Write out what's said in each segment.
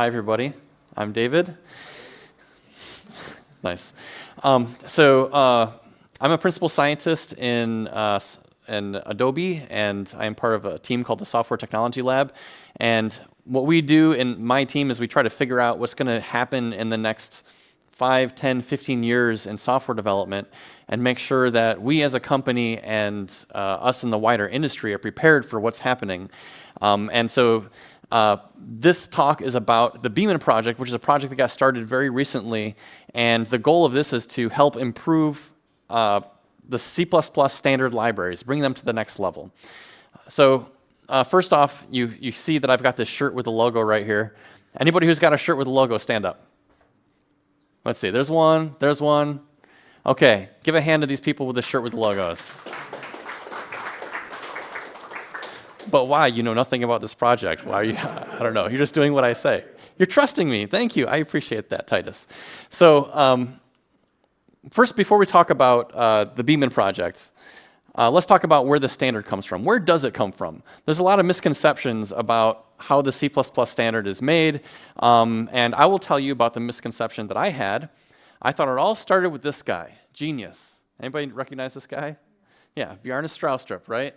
Hi, everybody. I'm David. Nice. I'm a principal scientist in Adobe, and I am part of a team called the Software Technology Lab. And what we do in my team is we try to figure out what's going to happen in the next 5, 10, 15 years in software development and make sure that we as a company and us in the wider industry are prepared for what's happening. This talk is about the Beman Project, which is a project that got started very recently, and the goal of this is to help improve the C++ standard libraries, bring them to the next level. First off, you see that I've got this shirt with the logo right here. Anybody who's got a shirt with a logo, stand up. Let's see, there's one. Okay, give a hand to these people with the shirt with the logos. But why? You know nothing about this project. Why are you? I don't know. You're just doing what I say. You're trusting me. Thank you. I appreciate that, Titus. First, before we talk about the Beman Project, let's talk about where the standard comes from. Where does it come from? There's a lot of misconceptions about how the C++ standard is made, and I will tell you about the misconception that I had. I thought it all started with this guy, genius. Anybody recognize this guy? Yeah, Bjarne Stroustrup, right?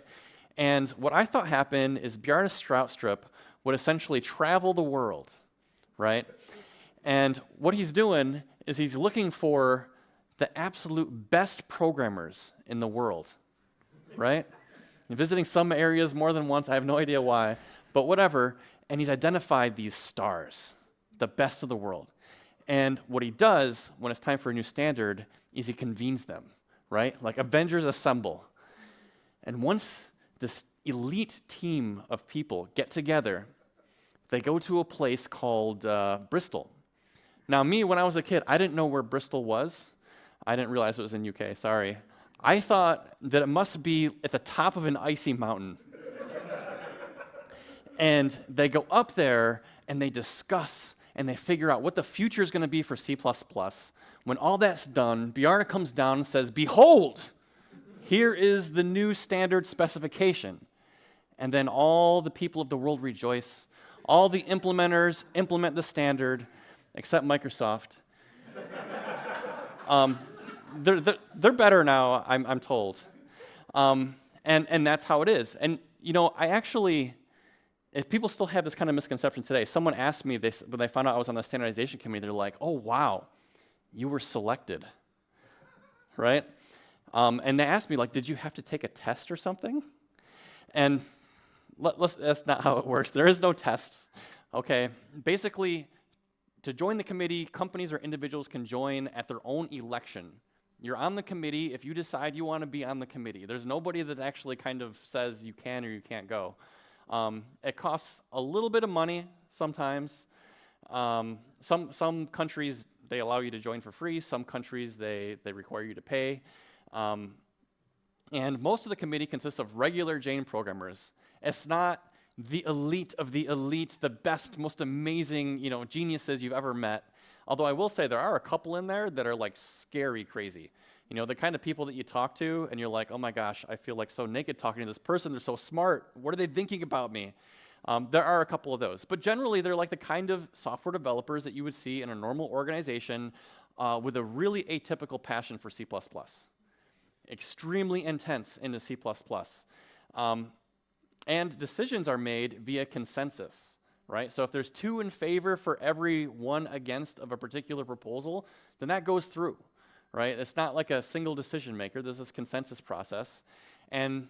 And what I thought happened is Bjarne Stroustrup would essentially travel the world, right? And what he's doing is he's looking for the absolute best programmers in the world, right? And visiting some areas more than once, I have no idea why, but whatever, and he's identified these stars, the best of the world. And what he does when it's time for a new standard is he convenes them, right? Like Avengers assemble. And once this elite team of people get together, they go to a place called Bristol. Now me, when I was a kid, I didn't know where Bristol was. I didn't realize it was in UK, sorry. I thought that it must be at the top of an icy mountain. And they go up there and they discuss and they figure out what the future is going to be for C++. When all that's done, Bjarne comes down and says, "Behold, here is the new standard specification." And then all the people of the world rejoice. All the implementers implement the standard, except Microsoft. They're better now, I'm told. And that's how it is. And you know, if people still have this kind of misconception today, someone asked me this when they found out I was on the standardization committee, they're like, "Oh wow, you were selected," right? And they asked me, like, "Did you have to take a test or something?" And that's not how it works. There is no test, okay? Basically, to join the committee, companies or individuals can join at their own election. You're on the committee if you decide you want to be on the committee. There's nobody that actually kind of says you can or you can't go. It costs a little bit of money sometimes. Some countries, they allow you to join for free. Some countries, they require you to pay. And most of the committee consists of regular Jane programmers. It's not the elite of the elite, the best, most amazing, geniuses you've ever met. Although I will say there are a couple in there that are like scary crazy. You know, the kind of people that you talk to and you're like, "Oh my gosh, I feel like so naked talking to this person. They're so smart. What are they thinking about me?" There are a couple of those. But generally, they're like the kind of software developers that you would see in a normal organization with a really atypical passion for C++. Extremely intense into C++. And decisions are made via consensus, right? So if there's 2 in favor for every 1 against of a particular proposal, then that goes through, right? It's not like a single decision maker. There's this consensus process. And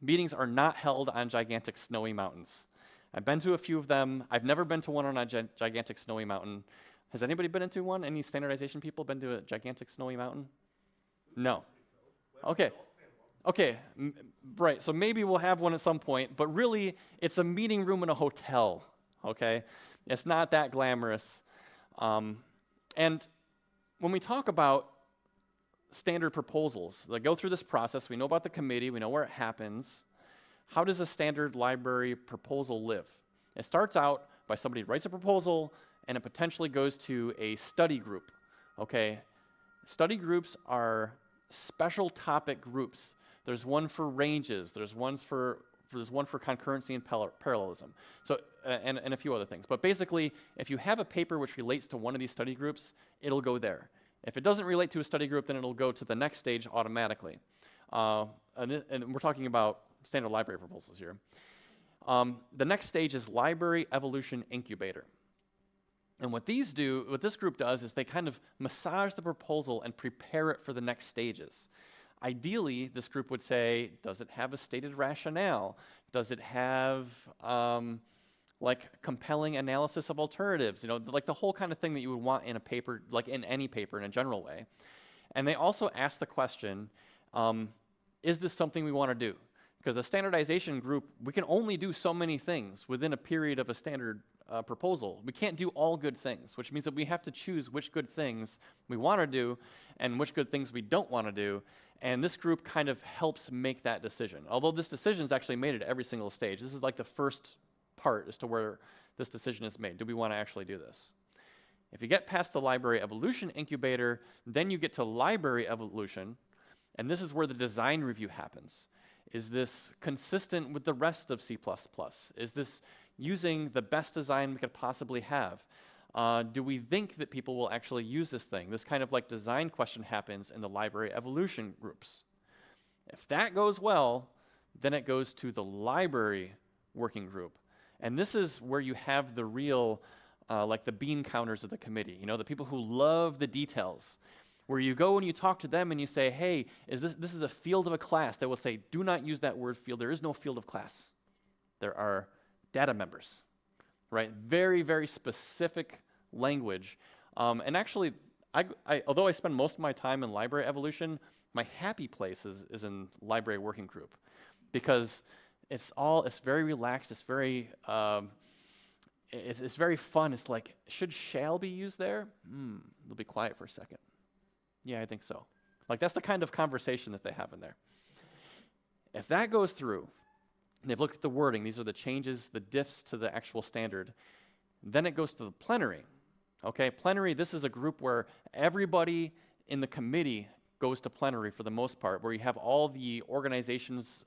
meetings are not held on gigantic snowy mountains. I've been to a few of them. I've never been to one on a gigantic snowy mountain. Has anybody been into one? Any standardization people been to a gigantic snowy mountain? No. Okay. Okay, right, so maybe we'll have one at some point, but really, it's a meeting room in a hotel, okay? It's not that glamorous. And when we talk about standard proposals, they go through this process, we know about the committee, we know where it happens. How does a standard library proposal live? It starts out by somebody writes a proposal, and it potentially goes to a study group, okay? Study groups are special topic groups. There's one for ranges, there's ones for There's one for concurrency and parallelism. So, and a few other things. But basically, if you have a paper which relates to one of these study groups, it'll go there. If it doesn't relate to a study group, then it'll go to the next stage automatically. And we're talking about standard library proposals here. The next stage is Library Evolution Incubator. And what this group does is they kind of massage the proposal and prepare it for the next stages. Ideally, this group would say, does it have a stated rationale? Does it have like compelling analysis of alternatives? You know, like the whole kind of thing that you would want in a paper, like in any paper in a general way. And they also ask the question, is this something we want to do? Because a standardization group, we can only do so many things within a period of a standard proposal. We can't do all good things, which means that we have to choose which good things we want to do and which good things we don't want to do. And this group kind of helps make that decision. Although this decision is actually made at every single stage. This is like the first part as to where this decision is made. Do we want to actually do this? If you get past the Library Evolution Incubator, then you get to Library Evolution, and this is where the design review happens. Is this consistent with the rest of C++? Is this using the best design we could possibly have? Do we think that people will actually use this thing? This kind of like design question happens in the library evolution groups. If that goes well, then it goes to the library working group. And this is where you have the real, like the bean counters of the committee, you know, the people who love the details. Where you go and you talk to them and you say, hey, this is a field of a class. They will say, do not use that word field. There is no field of class. There are data members, right? Very, very specific language. And actually, although I spend most of my time in library evolution, my happy place is in library working group. Because it's very relaxed, it's very fun. It's like, should shall be used there? They'll be quiet for a second. Yeah, I think so. Like, that's the kind of conversation that they have in there. If that goes through, and they've looked at the wording, these are the changes, the diffs to the actual standard, then it goes to the plenary. Okay, plenary, this is a group where everybody in the committee goes to plenary for the most part, where you have all the organizations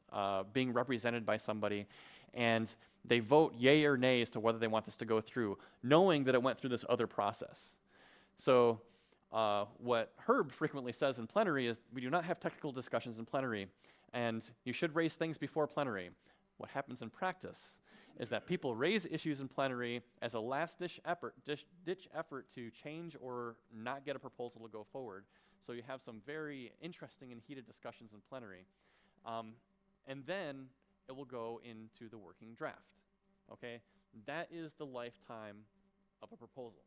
being represented by somebody, and they vote yay or nay as to whether they want this to go through, knowing that it went through this other process. So, what Herb frequently says in plenary is, we do not have technical discussions in plenary, and you should raise things before plenary. What happens in practice is that people raise issues in plenary as a last-ditch effort to change or not get a proposal to go forward. So you have some very interesting and heated discussions in plenary. And then it will go into the working draft. Okay? That is the lifetime of a proposal.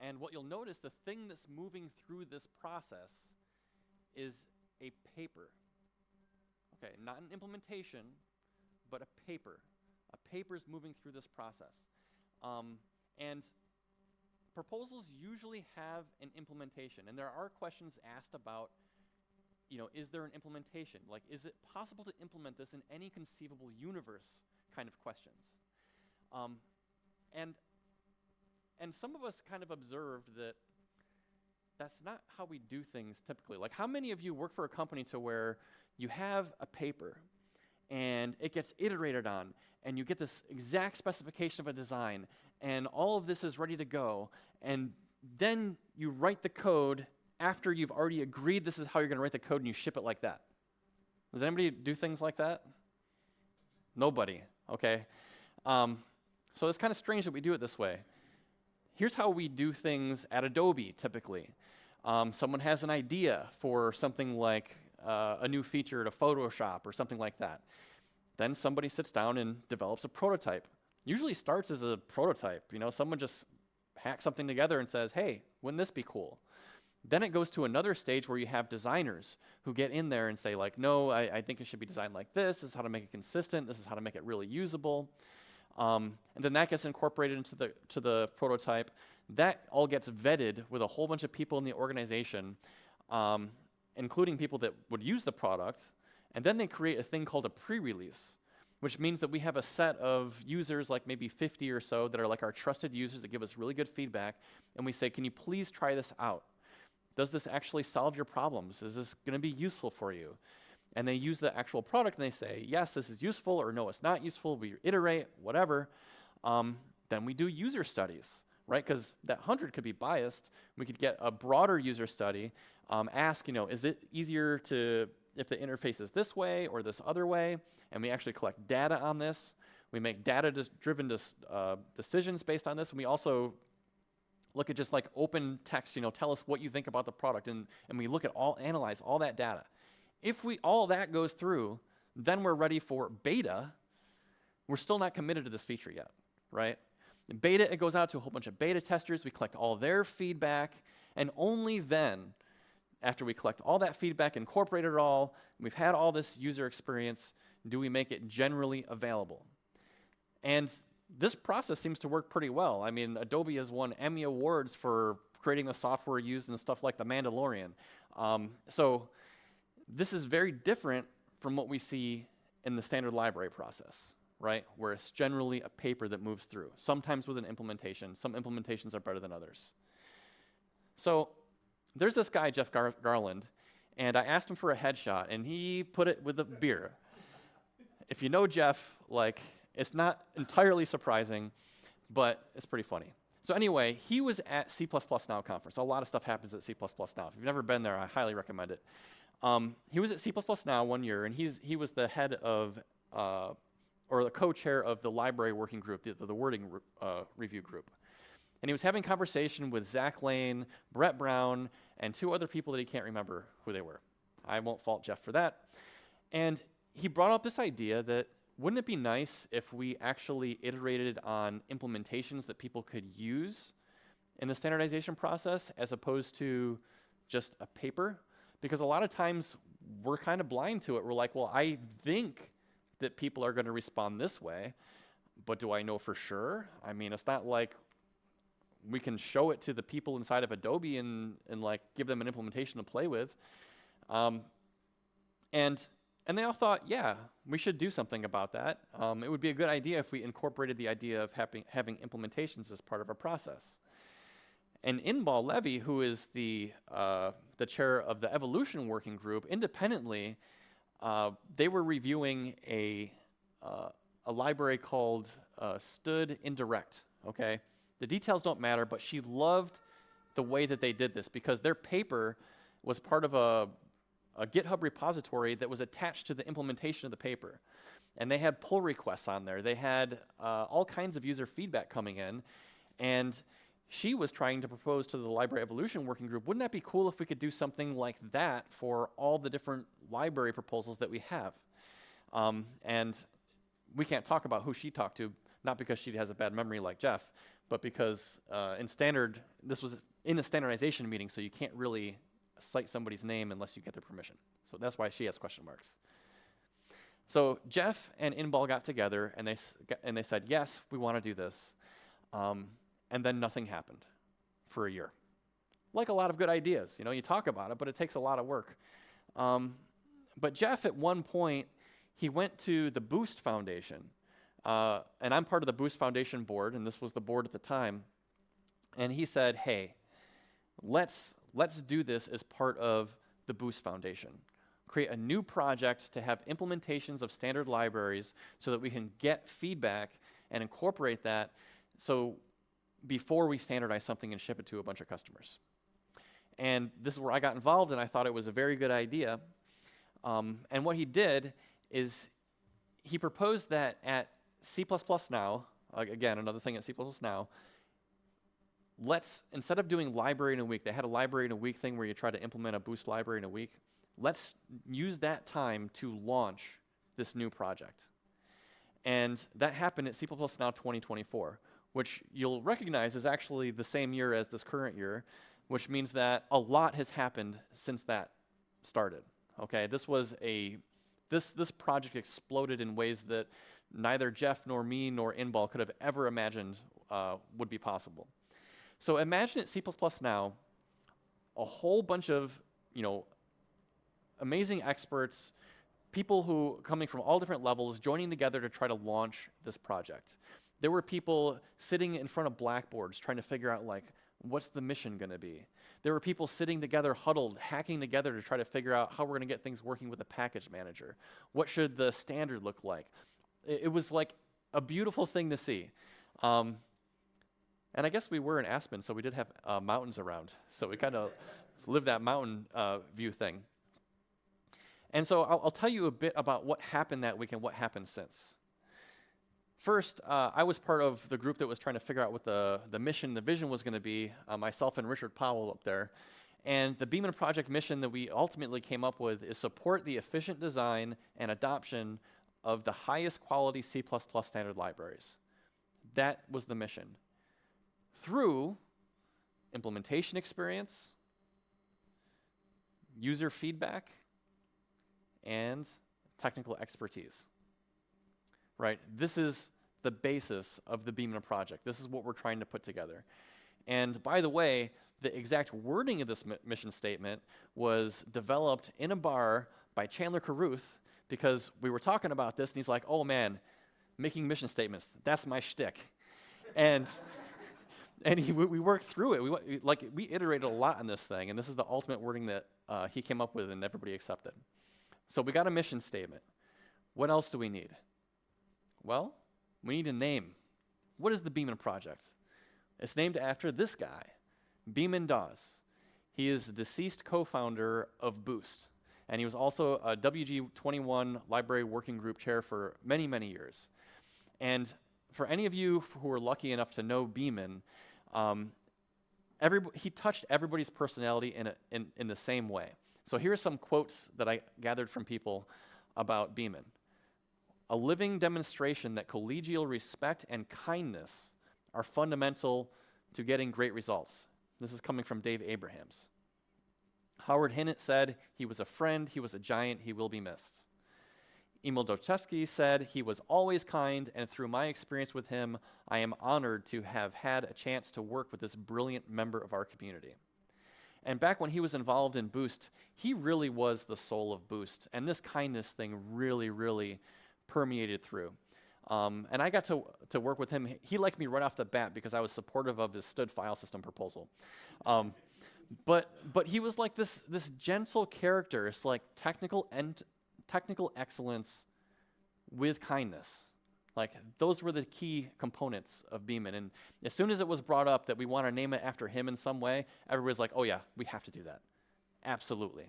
And what you'll notice, the thing that's moving through this process is a paper. Okay, not an implementation, but a paper. A paper is moving through this process. And proposals usually have an implementation. And there are questions asked about, you know, is there an implementation? Like, is it possible to implement this in any conceivable universe kind of questions? And some of us kind of observed that that's not how we do things typically. Like, how many of you work for a company to where you have a paper and it gets iterated on and you get this exact specification of a design and all of this is ready to go, and then you write the code after you've already agreed this is how you're going to write the code, and you ship it like that? Does anybody do things like that? Nobody, okay? So it's kind of strange that we do it this way. Here's how we do things at Adobe, typically. Someone has an idea for something like a new feature to Photoshop or something like that. Then somebody sits down and develops a prototype. Usually starts as a prototype. You know, someone just hacks something together and says, hey, wouldn't this be cool? Then it goes to another stage where you have designers who get in there and say, like, no, I think it should be designed like this. This is how to make it consistent. This is how to make it really usable. And then that gets incorporated into the prototype. That all gets vetted with a whole bunch of people in the organization, including people that would use the product. And then they create a thing called a pre-release, which means that we have a set of users, like maybe 50 or so, that are like our trusted users that give us really good feedback. And we say, can you please try this out? Does this actually solve your problems? Is this going to be useful for you? and they use the actual product and they say, yes, this is useful, or no, it's not useful, we iterate, whatever, then we do user studies, right? Because that 100 could be biased. We could get a broader user study, ask, is it easier if the interface is this way or this other way, and we actually collect data on this. We make data-driven decisions based on this, and we also look at just like open text, tell us what you think about the product, and we look at analyze all that data. If all that goes through, then we're ready for beta. We're still not committed to this feature yet, right? In beta, it goes out to a whole bunch of beta testers. We collect all their feedback, and only then, after we collect all that feedback, incorporate it all, we've had all this user experience, do we make it generally available? And this process seems to work pretty well. I mean, Adobe has won Emmy Awards for creating the software used in stuff like The Mandalorian. So this is very different from what we see in the standard library process, right? Where it's generally a paper that moves through, sometimes with an implementation. Some implementations are better than others. So there's this guy, Jeff Garland, and I asked him for a headshot, and he put it with a beer. If you know Jeff, it's not entirely surprising, but it's pretty funny. So anyway, he was at C++ Now conference. A lot of stuff happens at C++ Now. If you've never been there, I highly recommend it. He was at C++ Now one year, and he was the head of, or the co-chair of the library working group, the wording review group. And he was having conversation with Zach Lane, Brett Brown, and two other people that he can't remember who they were. I won't fault Jeff for that. And he brought up this idea that wouldn't it be nice if we actually iterated on implementations that people could use in the standardization process as opposed to just a paper? Because a lot of times we're kind of blind to it. We're like, well, I think that people are going to respond this way, but do I know for sure? I mean, it's not like we can show it to the people inside of Adobe and give them an implementation to play with. And they all thought, yeah, we should do something about that. It would be a good idea if we incorporated the idea of having implementations as part of our process. And Inbal Levy, who is the chair of the evolution working group, independently, they were reviewing a library called Stood Indirect. Okay, the details don't matter, but she loved the way that they did this because their paper was part of a GitHub repository that was attached to the implementation of the paper. And they had pull requests on there. They had all kinds of user feedback coming in. And she was trying to propose to the library evolution working group, wouldn't that be cool if we could do something like that for all the different library proposals that we have? And we can't talk about who she talked to, not because she has a bad memory like Jeff, but because this was in a standardization meeting, so you can't really cite somebody's name unless you get their permission. So that's why she has question marks. So Jeff and Inbal got together and they said, yes, we want to do this. And then nothing happened for a year. Like a lot of good ideas, you talk about it, but it takes a lot of work. But Jeff, at one point, he went to the Boost Foundation, and I'm part of the Boost Foundation board, and this was the board at the time. And he said, hey, let's do this as part of the Boost Foundation. Create a new project to have implementations of standard libraries so that we can get feedback and incorporate that so before we standardize something and ship it to a bunch of customers. And this is where I got involved, and I thought it was a very good idea. And what he did is he proposed that at C++ Now, again, another thing at C++ Now, instead of doing library in a week, they had a library in a week thing where you try to implement a Boost library in a week. Let's use that time to launch this new project. And that happened at C++ Now 2024, which you'll recognize is actually the same year as this current year, which means that a lot has happened since that started. Okay, this project exploded in ways that neither Jeff nor me nor Inbal could have ever imagined would be possible. So imagine at C++ Now, a whole bunch of amazing experts, people who coming from all different levels, joining together to try to launch this project. There were people sitting in front of blackboards trying to figure out What's the mission going to be? There were people sitting together, huddled, hacking together to try to figure out how we're going to get things working with the package manager. What should the standard look like? It was like a beautiful thing to see. And I guess we were in Aspen, so we did have mountains around. So we kind of lived that mountain view thing. And so I'll tell you a bit about what happened that week and what happened since. First, I was part of the group that was trying to figure out what the mission, the vision was going to be, myself and Richard Powell up there. And the Beman Project mission that we ultimately came up with is support the efficient design and adoption of the highest quality C++ standard libraries. That was the mission. Through implementation experience, user feedback, and technical expertise. Right? This is the basis of the Beman Project. This is what we're trying to put together. And by the way, the exact wording of this mission statement was developed in a bar by Chandler Carruth because we were talking about this and he's like, oh man, making mission statements, that's my shtick. And we worked through it. We iterated a lot on this thing, and this is the ultimate wording that he came up with and everybody accepted. So we got a mission statement. What else do we need? Well, we need a name. What is the Beman Project? It's named after this guy, Beman Dawes. He is the deceased co-founder of Boost, and he was also a WG21 library working group chair for many, many years. And for any of you who are lucky enough to know Beman, he touched everybody's personality in the same way. So here are some quotes that I gathered from people about Beman. A living demonstration that collegial respect and kindness are fundamental to getting great results. This is coming from Dave Abrahams. Howard Hinnett said, he was a friend, he was a giant, he will be missed. Emil Dostoevsky said, he was always kind, and through my experience with him, I am honored to have had a chance to work with this brilliant member of our community. And back when he was involved in Boost, he really was the soul of Boost, and this kindness thing really, really permeated through. And I got to work with him. He liked me right off the bat because I was supportive of his STUD file system proposal. But he was like this gentle character. It's like technical excellence with kindness. Like those were the key components of Beman. And as soon as it was brought up that we want to name it after him in some way, everybody's like, oh yeah, we have to do that. Absolutely.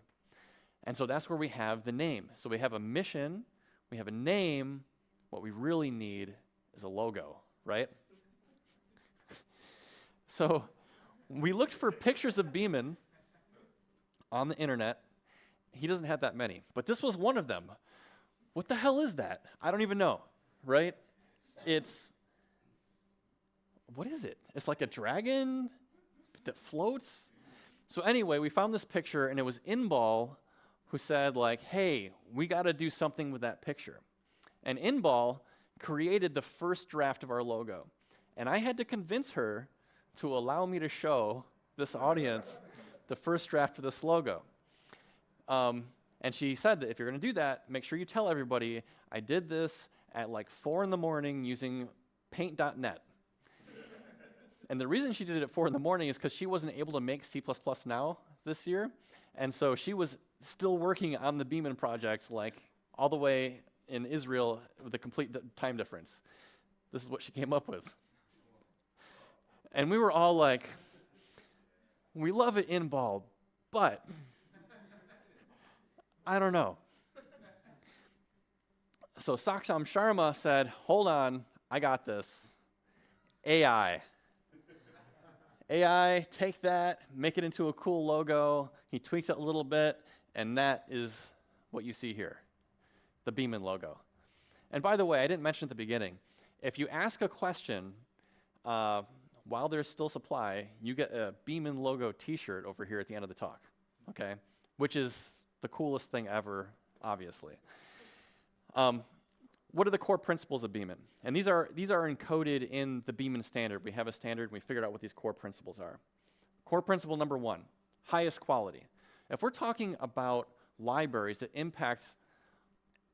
And so that's where we have the name. So we have a mission, we have a name. What we really need is a logo, right? So we looked for pictures of Beman on the internet. He doesn't have that many, but this was one of them. What the hell is that? I don't even know, right? What is it? It's like a dragon that floats. So anyway, we found this picture, and it was Inbal who said, like, hey, we got to do something with that picture. And Inbal created the first draft of our logo. And I had to convince her to allow me to show this audience the first draft of this logo. And she said that if you're going to do that, make sure you tell everybody I did this at like 4 a.m. using paint.net. And the reason she did it at 4 a.m. is because she wasn't able to make C++ Now this year. And so she was still working on the Beman project like all the way in Israel with a complete time difference. This is what she came up with. And we were all like, we love it Inbal, but I don't know. So Saksham Sharma said, hold on, I got this. AI, take that, make it into a cool logo. He tweaked it a little bit, and that is what you see here, the Beman logo. And by the way, I didn't mention at the beginning, if you ask a question while there's still supply, you get a Beman logo t-shirt over here at the end of the talk, okay? Which is the coolest thing ever, obviously. What are the core principles of Beman? And these are encoded in the Beman standard. We have a standard, and we figured out what these core principles are. Core principle number 1, highest quality. If we're talking about libraries that impact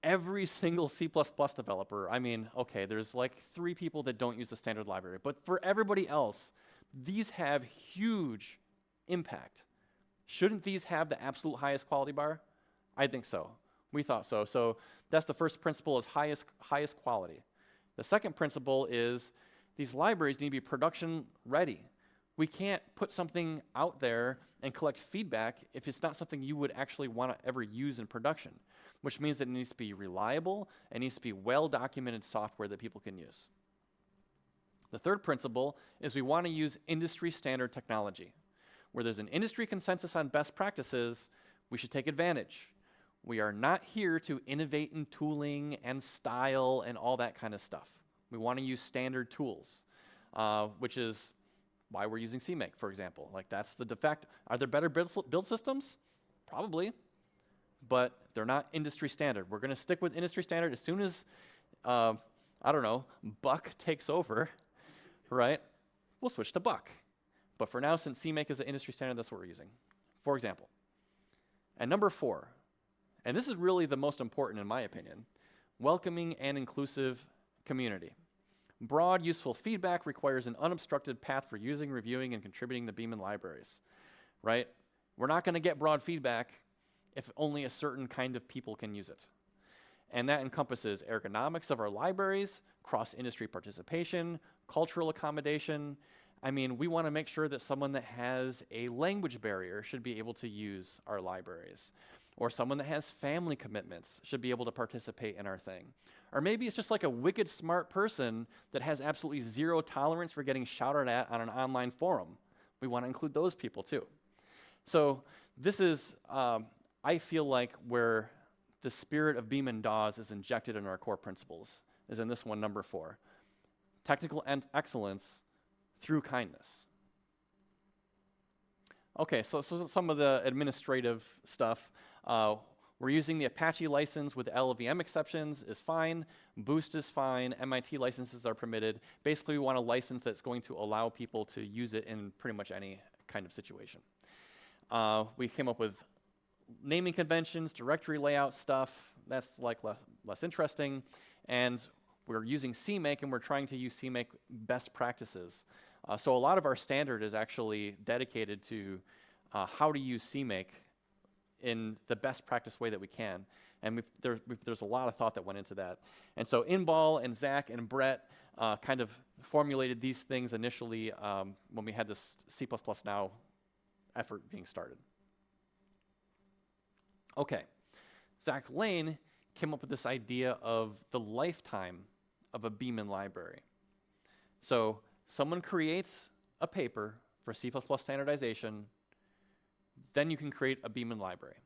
every single C++ developer, I mean, okay, there's like 3 people that don't use the standard library, but for everybody else, These have huge impact. Shouldn't these have the absolute highest quality bar? I think so. We thought so. So that's the first principle, is highest quality. The second principle is these libraries need to be production ready. We can't put something out there and collect feedback if it's not something you would actually want to ever use in production, which means that it needs to be reliable, it needs to be well-documented software that people can use. The third principle is we want to use industry standard technology. Where there's an industry consensus on best practices, we should take advantage. We are not here to innovate in tooling and style and all that kind of stuff. We want to use standard tools, which is why we're using CMake, for example. Like, that's the de facto. Are there better build systems? Probably, but they're not industry standard. We're going to stick with industry standard. As soon as, I don't know, Buck takes over, right, we'll switch to Buck. But for now, since CMake is the industry standard, that's what we're using, for example. And number 4, and this is really the most important in my opinion, welcoming and inclusive community. Broad, useful feedback requires an unobstructed path for using, reviewing, and contributing to Beman libraries, right? We're not going to get broad feedback if only a certain kind of people can use it. And that encompasses ergonomics of our libraries, cross-industry participation, cultural accommodation. I mean, we want to make sure that someone that has a language barrier should be able to use our libraries. Or someone that has family commitments should be able to participate in our thing. Or maybe it's just like a wicked smart person that has absolutely zero tolerance for getting shouted at on an online forum. We want to include those people too. So this is, I feel like, where the spirit of Beman Dawes is injected in our core principles, is in this one, number 4. Technical excellence through kindness. Okay, so some of the administrative stuff. We're using the Apache license with LLVM exceptions is fine. Boost is fine. MIT licenses are permitted. Basically, we want a license that's going to allow people to use it in pretty much any kind of situation. We came up with naming conventions, directory layout stuff. That's like less interesting. And we're using CMake, and we're trying to use CMake best practices. So a lot of our standard is actually dedicated to how to use CMake in the best practice way that we can. And there's a lot of thought that went into that. And so Inbal and Zach and Brett kind of formulated these things initially when we had this C++ Now effort being started. Okay, Zach Lane came up with this idea of the lifetime of a Beman library. So someone creates a paper for C++ standardization, then you can create a Beman library,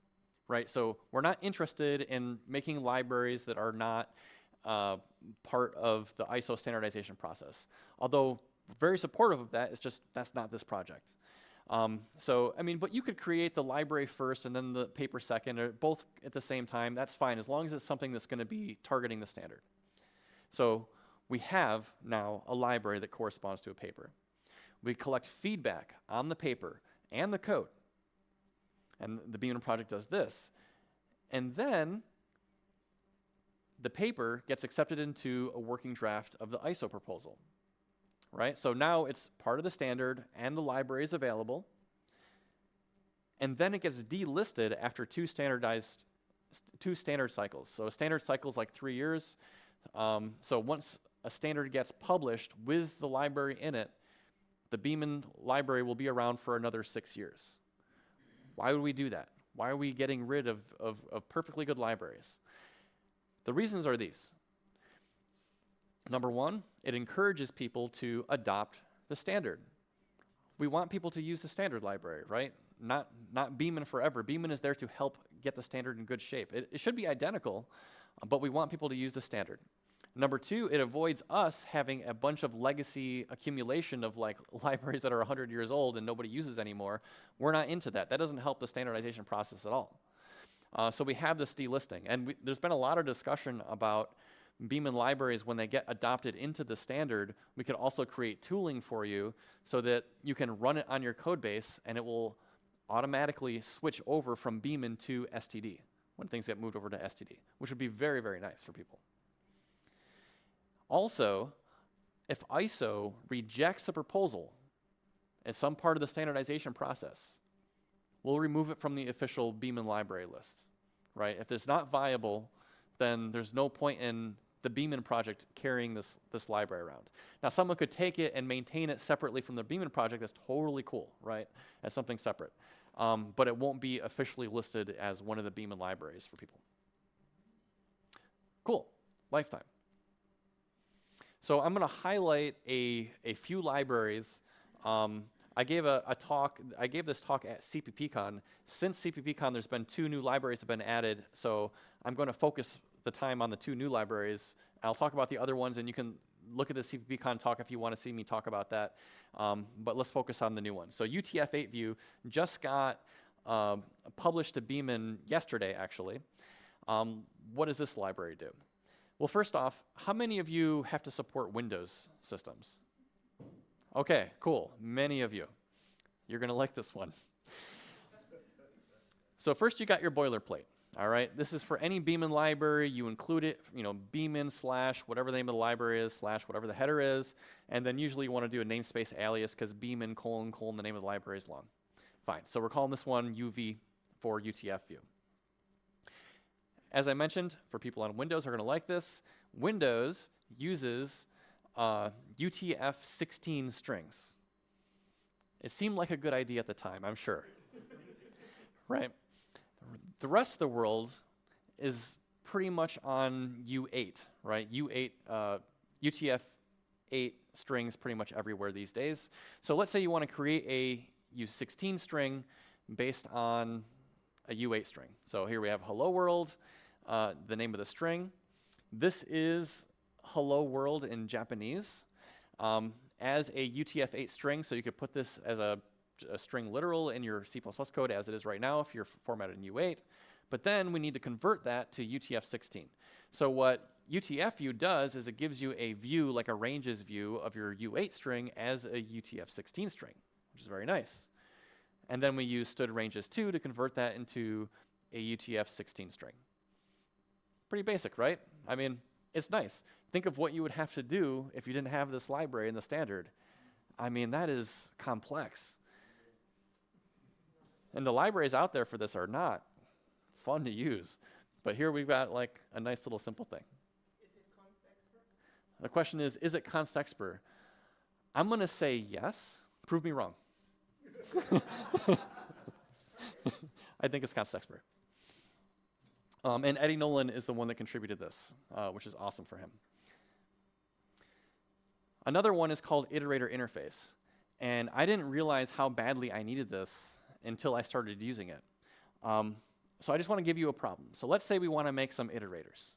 right? So we're not interested in making libraries that are not part of the ISO standardization process. Although very supportive of that, it's just that's not this project. So, I mean, but you could create the library first and then the paper second, or both at the same time. That's fine, as long as it's something that's going to be targeting the standard. So we have now a library that corresponds to a paper. We collect feedback on the paper and the code. And the Beman Project does this. And then the paper gets accepted into a working draft of the ISO proposal. Right? So now it's part of the standard and the library is available. And then it gets delisted after two standard cycles. So a standard cycle is like 3 years. So once a standard gets published with the library in it, the Beman library will be around for another 6 years. Why would we do that? Why are we getting rid of perfectly good libraries? The reasons are these. Number 1, it encourages people to adopt the standard. We want people to use the standard library, right? Not Beman forever. Beman is there to help get the standard in good shape. It should be identical, but we want people to use the standard. Number 2, it avoids us having a bunch of legacy accumulation of like libraries that are 100 years old and nobody uses anymore. We're not into that. That doesn't help the standardization process at all. So we have this delisting. And there's been a lot of discussion about Beman libraries. When they get adopted into the standard, we could also create tooling for you so that you can run it on your code base and it will automatically switch over from Beman to STD when things get moved over to STD, which would be very, very nice for people. Also, if ISO rejects a proposal It's some part of the standardization process. We'll remove it from the official Beman library list, right? If it's not viable, then there's no point in the Beman project carrying this library around. Now, someone could take it and maintain it separately from the Beman project. That's totally cool, right? As something separate. But it won't be officially listed as one of the Beman libraries for people. Cool. Lifetime. So I'm going to highlight a few libraries. I gave this talk at CPPCon. Since CPPCon, there's been 2 new libraries that have been added. So I'm going to focus the time on the 2 new libraries. I'll talk about the other ones, and you can look at the CPPCon talk if you want to see me talk about that. But let's focus on the new one. So UTF-8 view just got published to Beman yesterday, actually. What does this library do? Well, first off, how many of you have to support Windows systems? Okay, cool. Many of you. You're going to like this one. So first, you got your boilerplate. All right, this is for any Beman library. You include it, Beman / whatever the name of the library is / whatever the header is, and then usually you want to do a namespace alias because Beman : : the name of the library is long. Fine. So we're calling this one UV for UTF view. As I mentioned, for people on Windows are going to like this. Windows uses UTF-16 strings. It seemed like a good idea at the time, I'm sure. Right? The rest of the world is pretty much on U8, right? UTF-8 strings pretty much everywhere these days. So let's say you want to create a U16 string based on a U8 string. So here we have hello world, the name of the string. This is hello world in Japanese as a UTF-8 string, so you could put this as a string literal in your C++ code as it is right now if you're formatted in U8. But then we need to convert that to UTF-16. So what UTF view does is it gives you a view, like a ranges view of your U8 string as a UTF-16 string, which is very nice. And then we use std ranges 2 to convert that into a UTF-16 string. Pretty basic, right? I mean, it's nice. Think of what you would have to do if you didn't have this library in the standard. I mean, that is complex. And the libraries out there for this are not fun to use. But here we've got like a nice little simple thing. Is it const expr? The question is it const expr? I'm going to say yes. Prove me wrong. I think it's const expr. And Eddie Nolan is the one that contributed this, which is awesome for him. Another one is called iterator interface. And I didn't realize how badly I needed this until I started using it. So I just want to give you a problem. So let's say we want to make some iterators.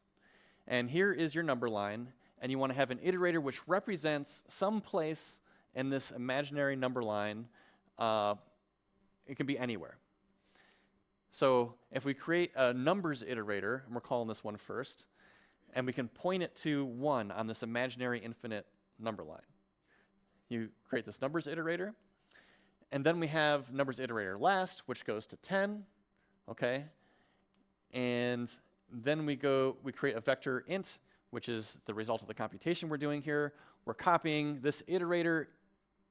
And here is your number line, and you want to have an iterator which represents some place in this imaginary number line. It can be anywhere. So if we create a numbers iterator, and we're calling this one first, and we can point it to 1 on this imaginary infinite number line. You create this numbers iterator, and then we have numbers iterator last, which goes to 10, okay? And then we create a vector int, which is the result of the computation we're doing here. We're copying this iterator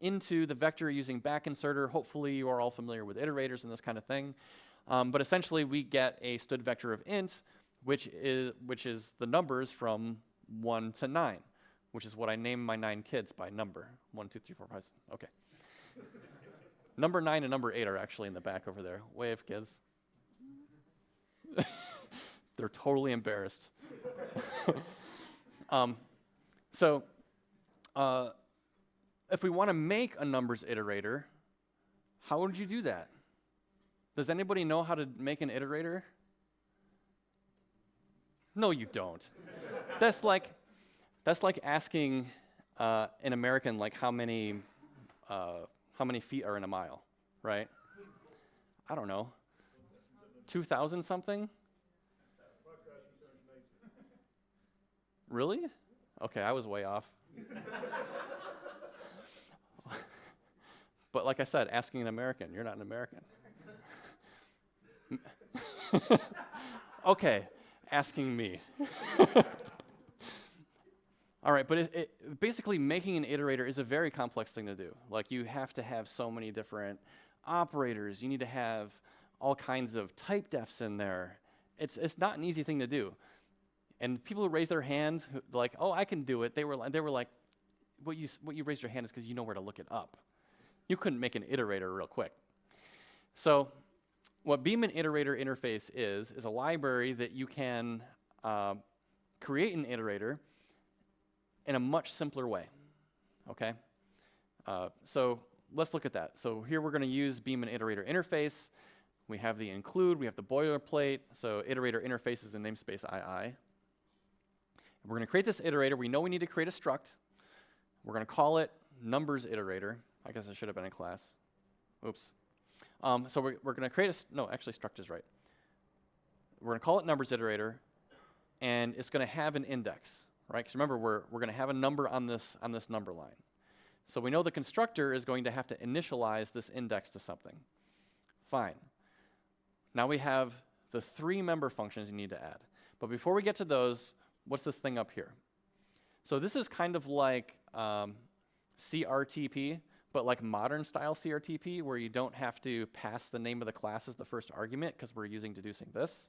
into the vector using back inserter. Hopefully you are all familiar with iterators and this kind of thing. But essentially we get a std vector of int, which is the numbers from 1 to 9, which is what I named my 9 kids by number. 1, 2, 3, 4, 5, 6. Okay. Number 9 and number 8 are actually in the back over there. Wave, kids. They're totally embarrassed. If we want to make a numbers iterator, how would you do that? Does anybody know how to make an iterator? No, you don't. That's like asking an American like how many feet are in a mile, right? I don't know. 2,000 something? 5,280. Really? Okay, I was way off. But like I said, asking an American, you're not an American. Okay, asking me. All right, but basically making an iterator is a very complex thing to do. Like you have to have so many different operators. You need to have all kinds of type defs in there. It's not an easy thing to do. And people who raise their hands, like, oh, I can do it. They were like, what you raised your hand is because you know where to look it up. You couldn't make an iterator real quick. So what Beman Iterator Interface is a library that you can create an iterator in a much simpler way, okay? So let's look at that. So here we're going to use Beman Iterator Interface. We have the include, we have the boilerplate. So iterator interface is the namespace II. And we're going to create this iterator. We know we need to create a struct. We're going to call it numbers iterator. I guess I should have been in class. Oops. So we're going to create no, actually struct is right. We're going to call it numbers iterator, and it's going to have an index, right? Because remember, we're going to have a number on this number line. So we know the constructor is going to have to initialize this index to something. Fine. Now we have the 3 member functions you need to add. But before we get to those, what's this thing up here? So this is kind of like CRTP, but like modern style CRTP, where you don't have to pass the name of the class as the first argument because we're using deducing this.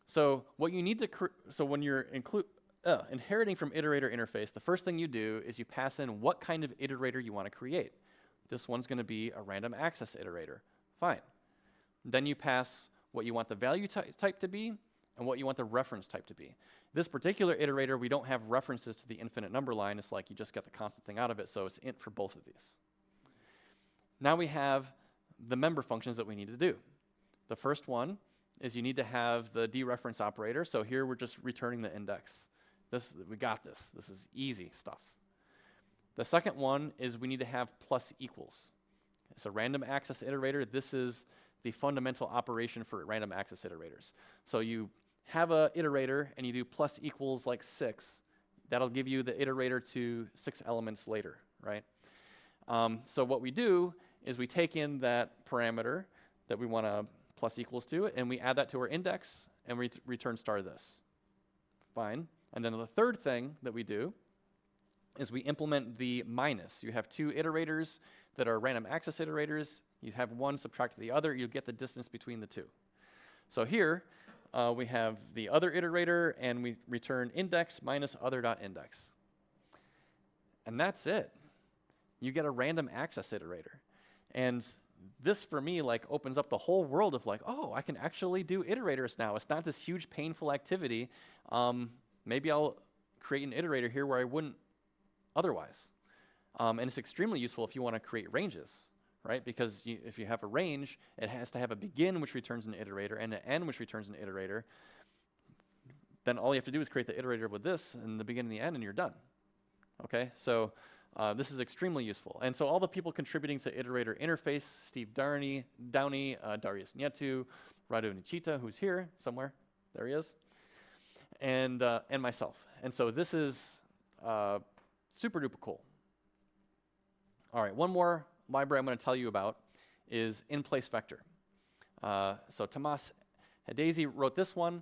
So what you need to, so when you're inheriting from iterator interface, the first thing you do is you pass in what kind of iterator you want to create. This one's going to be a random access iterator. Fine. Then you pass what you want the value type to be and what you want the reference type to be. This particular iterator, we don't have references to the infinite number line. It's like you just get the constant thing out of it, so it's int for both of these. Now we have the member functions that we need to do. The first one is you need to have the dereference operator. So here we're just returning the index. We got this. This is easy stuff. The second one is we need to have plus equals. It's a random access iterator. This is the fundamental operation for random access iterators. So you have a iterator and you do plus equals like 6. That'll give you the iterator to 6 elements later, right? So what we do is we take in that parameter that we want to plus equals to, and we add that to our index, and we return star this. Fine. And then the third thing that we do is we implement the minus. You have 2 iterators that are random access iterators. You have one subtract the other. You get the distance between the 2. So here we have the other iterator, and we return index minus other.index. And that's it. You get a random access iterator. And this, for me, like opens up the whole world of like, oh, I can actually do iterators now. It's not this huge, painful activity. Maybe I'll create an iterator here where I wouldn't otherwise. And it's extremely useful if you want to create ranges, right? Because if you have a range, it has to have a begin, which returns an iterator, and an end, which returns an iterator. Then all you have to do is create the iterator with this, and the begin and the end, and you're done. Okay, so this is extremely useful. And so all the people contributing to iterator interface, Steve Downey, Darius Nietu, Radu Nichita, who's here somewhere, there he is, and myself. And so this is super duper cool. All right, one more library I'm going to tell you about is in-place vector. So Tomas Hedesi wrote this one,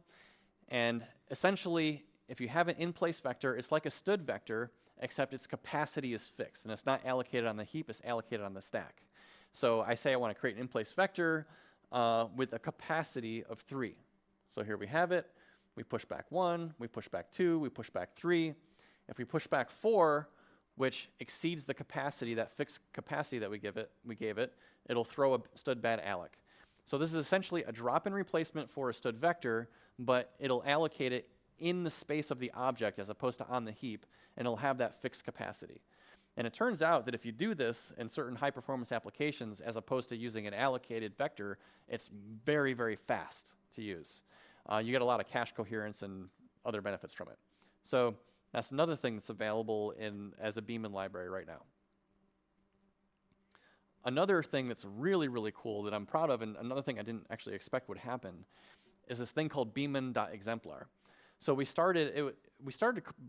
and essentially, if you have an in-place vector, it's like a stud vector, except its capacity is fixed, and it's not allocated on the heap, it's allocated on the stack. So I say I want to create an in-place vector with a capacity of 3. So here we have it. We push back 1, we push back 2, we push back 3. If we push back 4, which exceeds the capacity, that fixed capacity that we gave it, it'll throw a stud bad alloc. So this is essentially a drop-in replacement for a stud vector, but it'll allocate it in the space of the object as opposed to on the heap, and it'll have that fixed capacity. And it turns out that if you do this in certain high-performance applications as opposed to using an allocated vector, it's very, very fast to use. You get a lot of cache coherence and other benefits from it. So that's another thing that's available as a Beman library right now. Another thing that's really, really cool that I'm proud of, and another thing I didn't actually expect would happen, is this thing called Beman.exemplar. So we started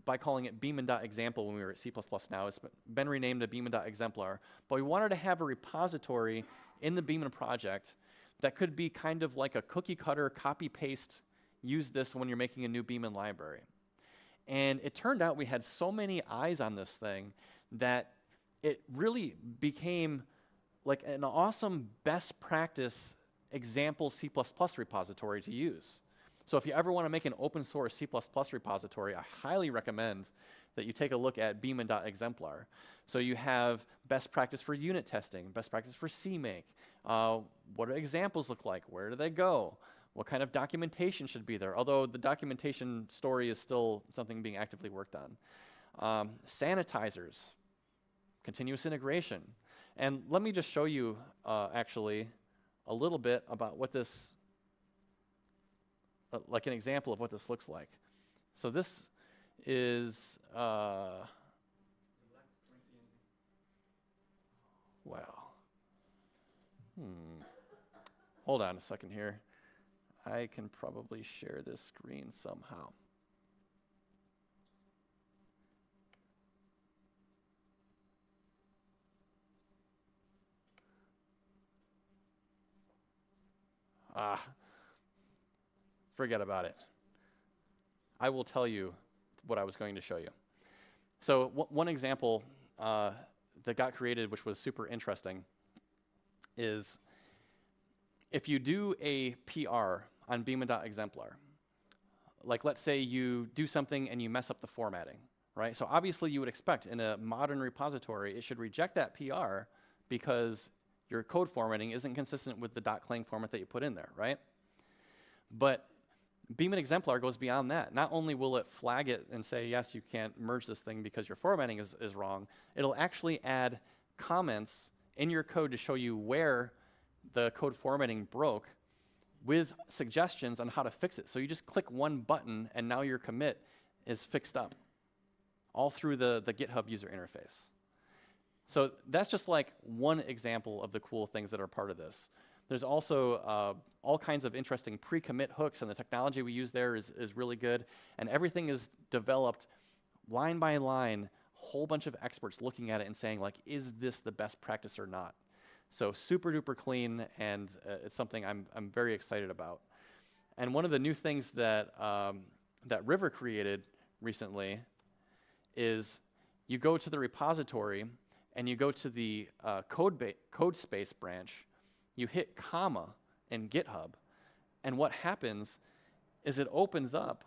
by calling it Beman.example when we were at C++ now. It's been renamed to Beman.exemplar. But we wanted to have a repository in the Beman project that could be kind of like a cookie cutter, copy paste, use this when you're making a new Beman library. And it turned out we had so many eyes on this thing that it really became like an awesome best practice example C++ repository to use. So if you ever want to make an open source C++ repository, I highly recommend that you take a look at beman.exemplar. So you have best practice for unit testing, best practice for CMake, what do examples look like, where do they go, what kind of documentation should be there, although the documentation story is still something being actively worked on. Sanitizers, continuous integration. And let me just show you actually a little bit about what this, like an example of what this looks like. So this is, wow. Hold on a second here. I can probably share this screen somehow. Forget about it. I will tell you what I was going to show you. So one example that got created, which was super interesting, is if you do a PR on beman.exemplar, like let's say you do something and you mess up the formatting, right? So obviously you would expect in a modern repository, it should reject that PR because your code formatting isn't consistent with the .clang format that you put in there, right? But Beman exemplar goes beyond that. Not only will it flag it and say, yes, you can't merge this thing because your formatting is wrong, it'll actually add comments in your code to show you where the code formatting broke with suggestions on how to fix it. So you just click one button and now your commit is fixed up, all through the GitHub user interface. So that's just like one example of the cool things that are part of this. There's also all kinds of interesting pre-commit hooks, and the technology we use there is really good. And everything is developed line by line, whole bunch of experts looking at it and saying, like, is this the best practice or not? So super duper clean, and it's something I'm very excited about. And one of the new things that, that River created recently is you go to the repository and you go to the code space branch, you hit comma in GitHub, and what happens is it opens up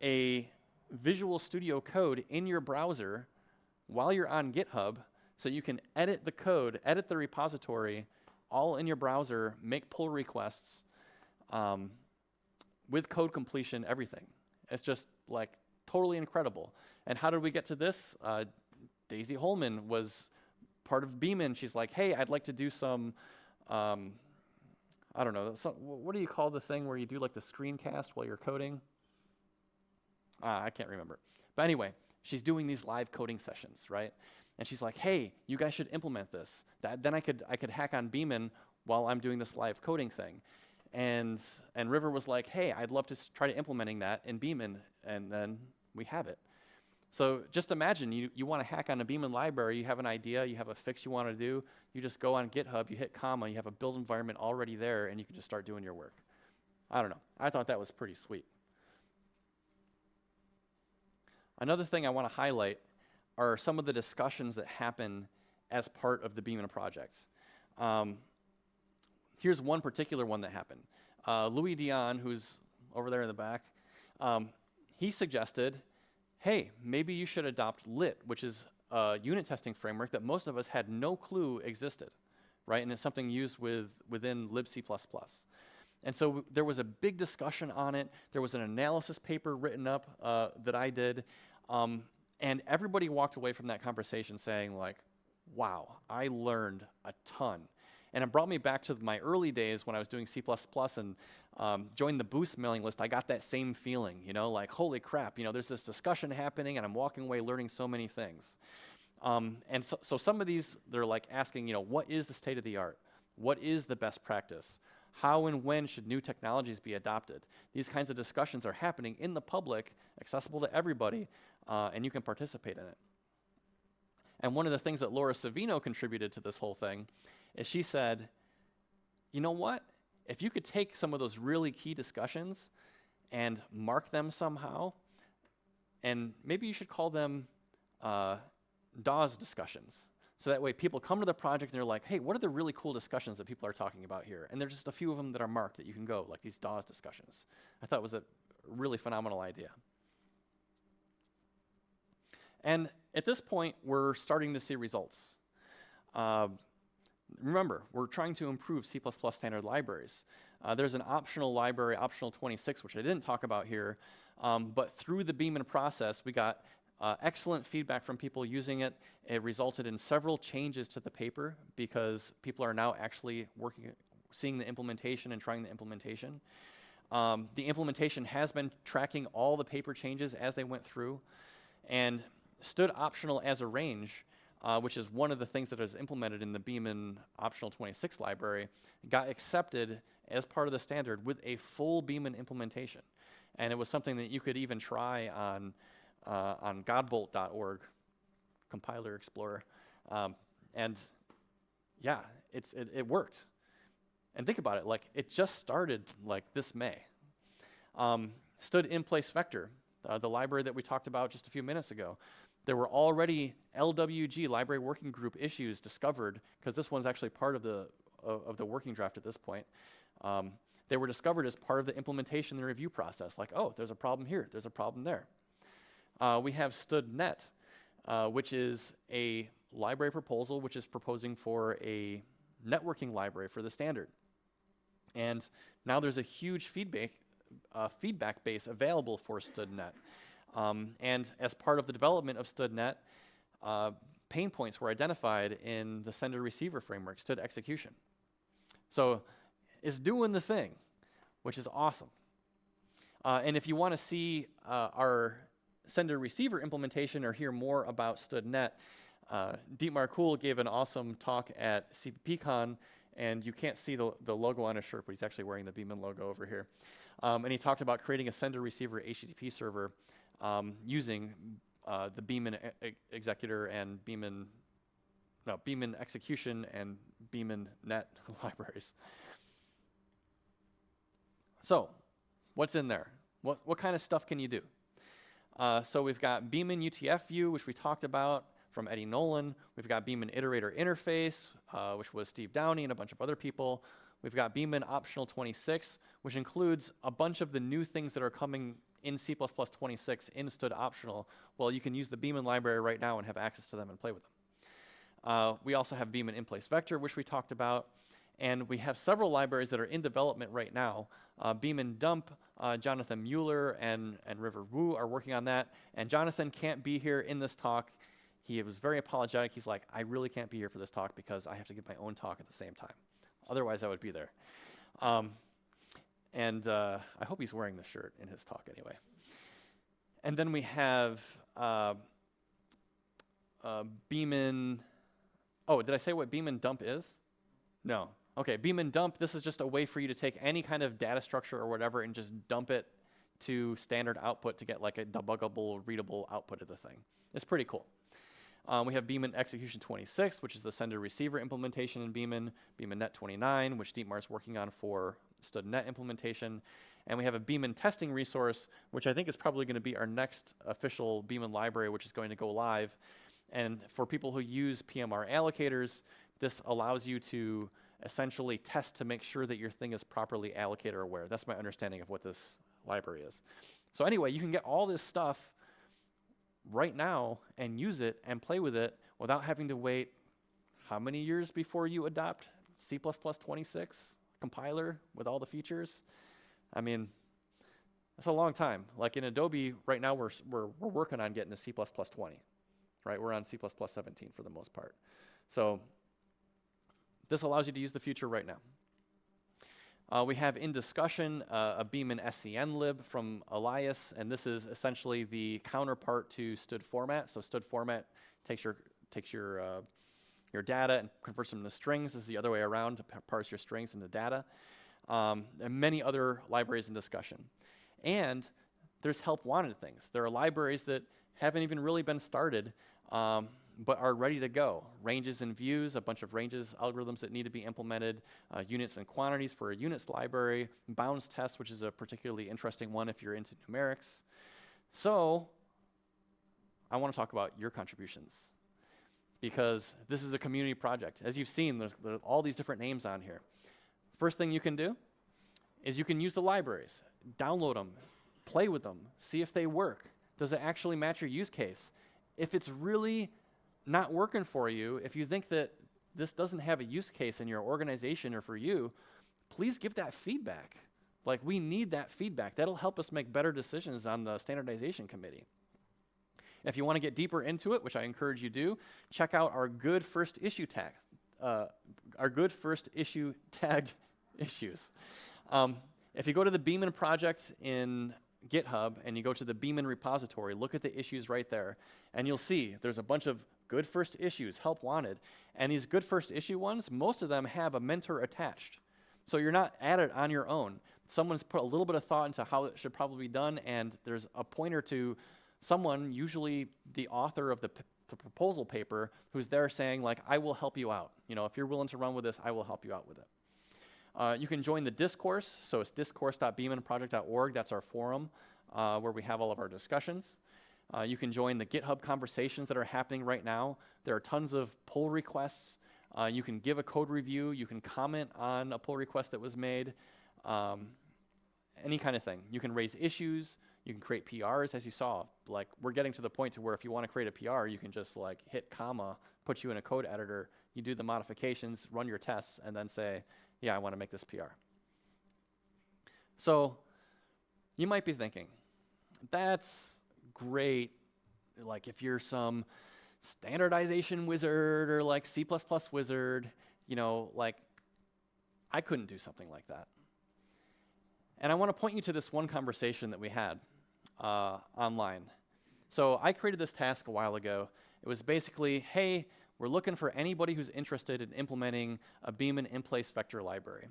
a Visual Studio Code in your browser while you're on GitHub, so you can edit the code, edit the repository, all in your browser, make pull requests, with code completion, everything. It's just like totally incredible. And how did we get to this? Daisy Holman was part of Beman. She's like, hey, I'd like to do some, I don't know, what do you call the thing where you do like the screencast while you're coding? I can't remember. But anyway, she's doing these live coding sessions, right? And she's like, hey, you guys should implement this. Then I could hack on Beman while I'm doing this live coding thing. And River was like, hey, I'd love to try to implementing that in Beman, and then we have it. So just imagine you want to hack on a Beman library, you have an idea, you have a fix you want to do, you just go on GitHub, you hit comma, you have a build environment already there, and you can just start doing your work. I don't know. I thought that was pretty sweet. Another thing I want to highlight are some of the discussions that happen as part of the Beman project. Here's one particular one that happened. Louis Dion, who's over there in the back, he suggested, hey, maybe you should adopt lit, which is a unit testing framework that most of us had no clue existed, right? And it's something used within libc++. And so there was a big discussion on it. There was an analysis paper written up that I did. And everybody walked away from that conversation saying, like, wow, I learned a ton. And it brought me back to my early days when I was doing C++ and joined the Boost mailing list. I got that same feeling, you know, like, holy crap, you know, there's this discussion happening and I'm walking away learning so many things. And so some of these, they're like asking, you know, what is the state of the art? What is the best practice? How and when should new technologies be adopted? These kinds of discussions are happening in the public, accessible to everybody, and you can participate in it. And one of the things that Laura Savino contributed to this whole thing is she said, you know what? If you could take some of those really key discussions and mark them somehow And maybe you should call them Dawes discussions. So that way people come to the project and they're like, hey, what are the really cool discussions that people are talking about here? And there's just a few of them that are marked that you can go, like these Dawes discussions. I thought it was a really phenomenal idea. And at this point, we're starting to see results. Remember, we're trying to improve C++ standard libraries. There's an optional library, optional 26, which I didn't talk about here, but through the Beman process, we got excellent feedback from people using it. It resulted in several changes to the paper because people are now actually seeing the implementation and trying the implementation. The implementation has been tracking all the paper changes as they went through, and stood optional as a range, which is one of the things that is implemented in the Beman optional 26 library, got accepted as part of the standard with a full Beman implementation. And it was something that you could even try on godbolt.org, compiler explorer. And yeah, it worked. And think about it, like it just started like this May. Stood in place vector, the library that we talked about just a few minutes ago. There were already LWG, Library Working Group, issues discovered, because this one's actually part of the working draft at this point. They were discovered as part of the implementation and review process, like, oh, there's a problem here, there's a problem there. We have StudNet, which is a library proposal which is proposing for a networking library for the standard. And now there's a huge feedback base available for StudNet. And as part of the development of StudNet, pain points were identified in the sender-receiver framework, Stud execution. So it's doing the thing, which is awesome. And if you want to see our sender-receiver implementation or hear more about StudNet, Dietmar Kuhl gave an awesome talk at CPPCon, and you can't see the logo on his shirt, but he's actually wearing the Beman logo over here. And he talked about creating a sender-receiver HTTP server using the Beman executor and Beman execution and Beman net libraries. So, what's in there? What kind of stuff can you do? So we've got Beman UTF view, which we talked about from Eddie Nolan. We've got Beman iterator interface, which was Steve Downey and a bunch of other people. We've got Beman optional 26, which includes a bunch of the new things that are coming in C++ 26 in Stud optional. Well, you can use the Beman library right now and have access to them and play with them. We also have Beman in-place vector, which we talked about. And we have several libraries that are in development right now. Beman dump, Jonathan Mueller and River Wu are working on that. And Jonathan can't be here in this talk. He was very apologetic. He's like, I really can't be here for this talk because I have to give my own talk at the same time. Otherwise, I would be there. And I hope he's wearing the shirt in his talk anyway. And then we have Beman. Oh, did I say what Beman dump is? No. Okay, Beman dump, this is just a way for you to take any kind of data structure or whatever and just dump it to standard output to get like a debuggable, readable output of the thing. It's pretty cool. We have Beman execution 26, which is the sender-receiver implementation in Beman. Beman net 29, which Dietmar's working on for StudNet implementation. And we have a Beman testing resource, which I think is probably going to be our next official Beman library, which is going to go live. And for people who use PMR allocators, this allows you to essentially test to make sure that your thing is properly allocator aware. That's my understanding of what this library is. So anyway, you can get all this stuff right now and use it and play with it without having to wait how many years before you adopt C++ 26 compiler with all the features? I mean, that's a long time. Like in Adobe right now, we're working on getting to C++ 20, right? We're on C++ 17 for the most part. So this allows you to use the future right now. We have in discussion a Beman SCN lib from Elias, and this is essentially the counterpart to Stud format. So Stud format takes your data and converts them into strings. This is the other way around to parse your strings into data. And many other libraries in discussion. And there's help wanted things. There are libraries that haven't even really been started, but are ready to go. Ranges and views, a bunch of ranges algorithms that need to be implemented, units and quantities for a units library, bounds test, which is a particularly interesting one if you're into numerics. So I want to talk about your contributions, because this is a community project. As you've seen, there's all these different names on here. First thing you can do is you can use the libraries, download them, play with them, see if they work. Does it actually match your use case? If it's really not working for you, if you think that this doesn't have a use case in your organization or for you, please give that feedback. Like, we need that feedback. That'll help us make better decisions on the standardization committee. If you want to get deeper into it, which I encourage you do, check out our good first issue tagged issues. If you go to the Beman Project in GitHub and you go to the Beman repository, look at the issues right there, and you'll see there's a bunch of good first issues, help wanted. And these good first issue ones, most of them have a mentor attached. So you're not at it on your own. Someone's put a little bit of thought into how it should probably be done, and there's a pointer to someone, usually the author of the proposal paper, who's there saying, like, I will help you out. You know, if you're willing to run with this, I will help you out with it. You can join the discourse, so it's discourse.bemanproject.org. That's our forum where we have all of our discussions. You can join the GitHub conversations that are happening right now. There are tons of pull requests. You can give a code review. You can comment on a pull request that was made. Any kind of thing. You can raise issues. You can create PRs, as you saw. Like, we're getting to the point to where if you want to create a PR, you can just like hit comma, put you in a code editor, you do the modifications, run your tests, and then say, yeah, I want to make this PR. So you might be thinking, that's great. Like, if you're some standardization wizard or like C++ wizard, you know, like, I couldn't do something like that. And I want to point you to this one conversation that we had online. So I created this task a while ago. It was basically, hey, we're looking for anybody who's interested in implementing a Beman in-place vector library.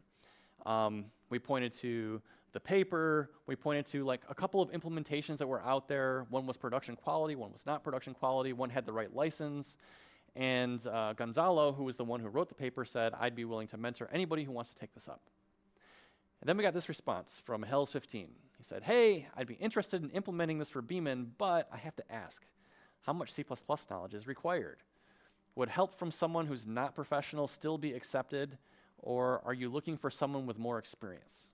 We pointed to the paper. We pointed to like a couple of implementations that were out there. One was production quality, one was not production quality, one had the right license. And Gonzalo, who was the one who wrote the paper, said, I'd be willing to mentor anybody who wants to take this up. And then we got this response from Hells15. He said, hey, I'd be interested in implementing this for Beman, but I have to ask, how much C++ knowledge is required? Would help from someone who's not professional still be accepted, or are you looking for someone with more experience?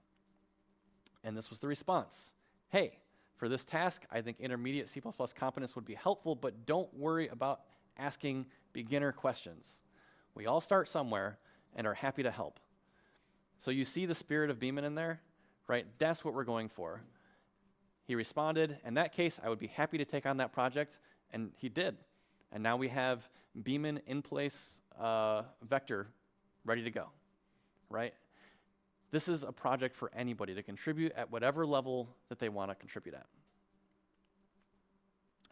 And this was the response. Hey, for this task, I think intermediate C++ competence would be helpful, but don't worry about asking beginner questions. We all start somewhere and are happy to help. So you see the spirit of Beman in there, right? That's what we're going for. He responded, in that case, I would be happy to take on that project, and he did. And now we have Beman in-place vector ready to go, right? This is a project for anybody to contribute at whatever level that they want to contribute at.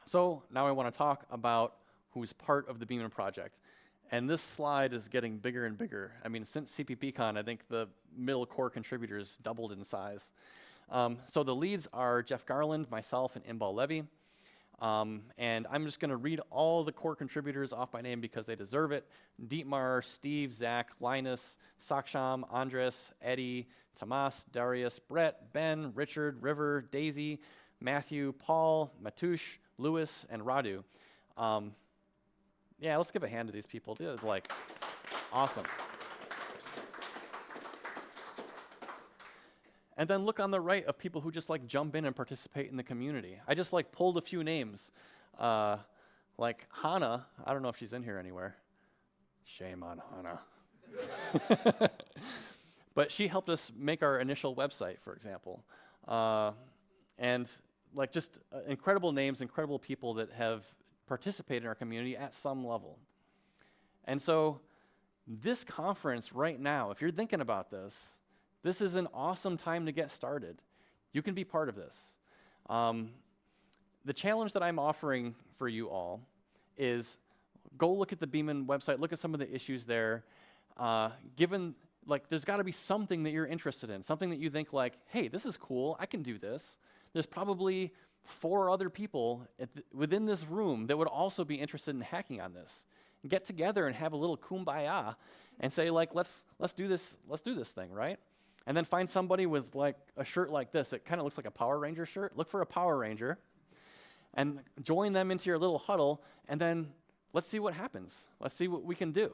So now I want to talk about who's part of the Beman project. And this slide is getting bigger and bigger. I mean, since CPPCon, I think the middle core contributors doubled in size. So the leads are Jeff Garland, myself, and Imbal Levy. And I'm just going to read all the core contributors off by name because they deserve it. Dietmar, Steve, Zach, Linus, Saksham, Andres, Eddie, Tomas, Darius, Brett, Ben, Richard, River, Daisy, Matthew, Paul, Matush, Lewis, and Radu. Yeah, let's give a hand to these people. They're like awesome. And then look on the right of people who just like jump in and participate in the community. I just like pulled a few names. Like Hannah, I don't know if she's in here anywhere. Shame on Hannah. But she helped us make our initial website, for example. And like just incredible names, incredible people that have participated in our community at some level. And so this conference right now, if you're thinking about this, this is an awesome time to get started. You can be part of this. The challenge that I'm offering for you all is go look at the Beman website, look at some of the issues there. Given, like, there's got to be something that you're interested in, something that you think like, hey, this is cool, I can do this. There's probably 4 other people within this room that would also be interested in hacking on this. Get together and have a little kumbaya and say, like, let's do this thing, right? And then find somebody with like a shirt like this. It kind of looks like a Power Ranger shirt. Look for a Power Ranger and join them into your little huddle, and then let's see what happens. Let's see what we can do.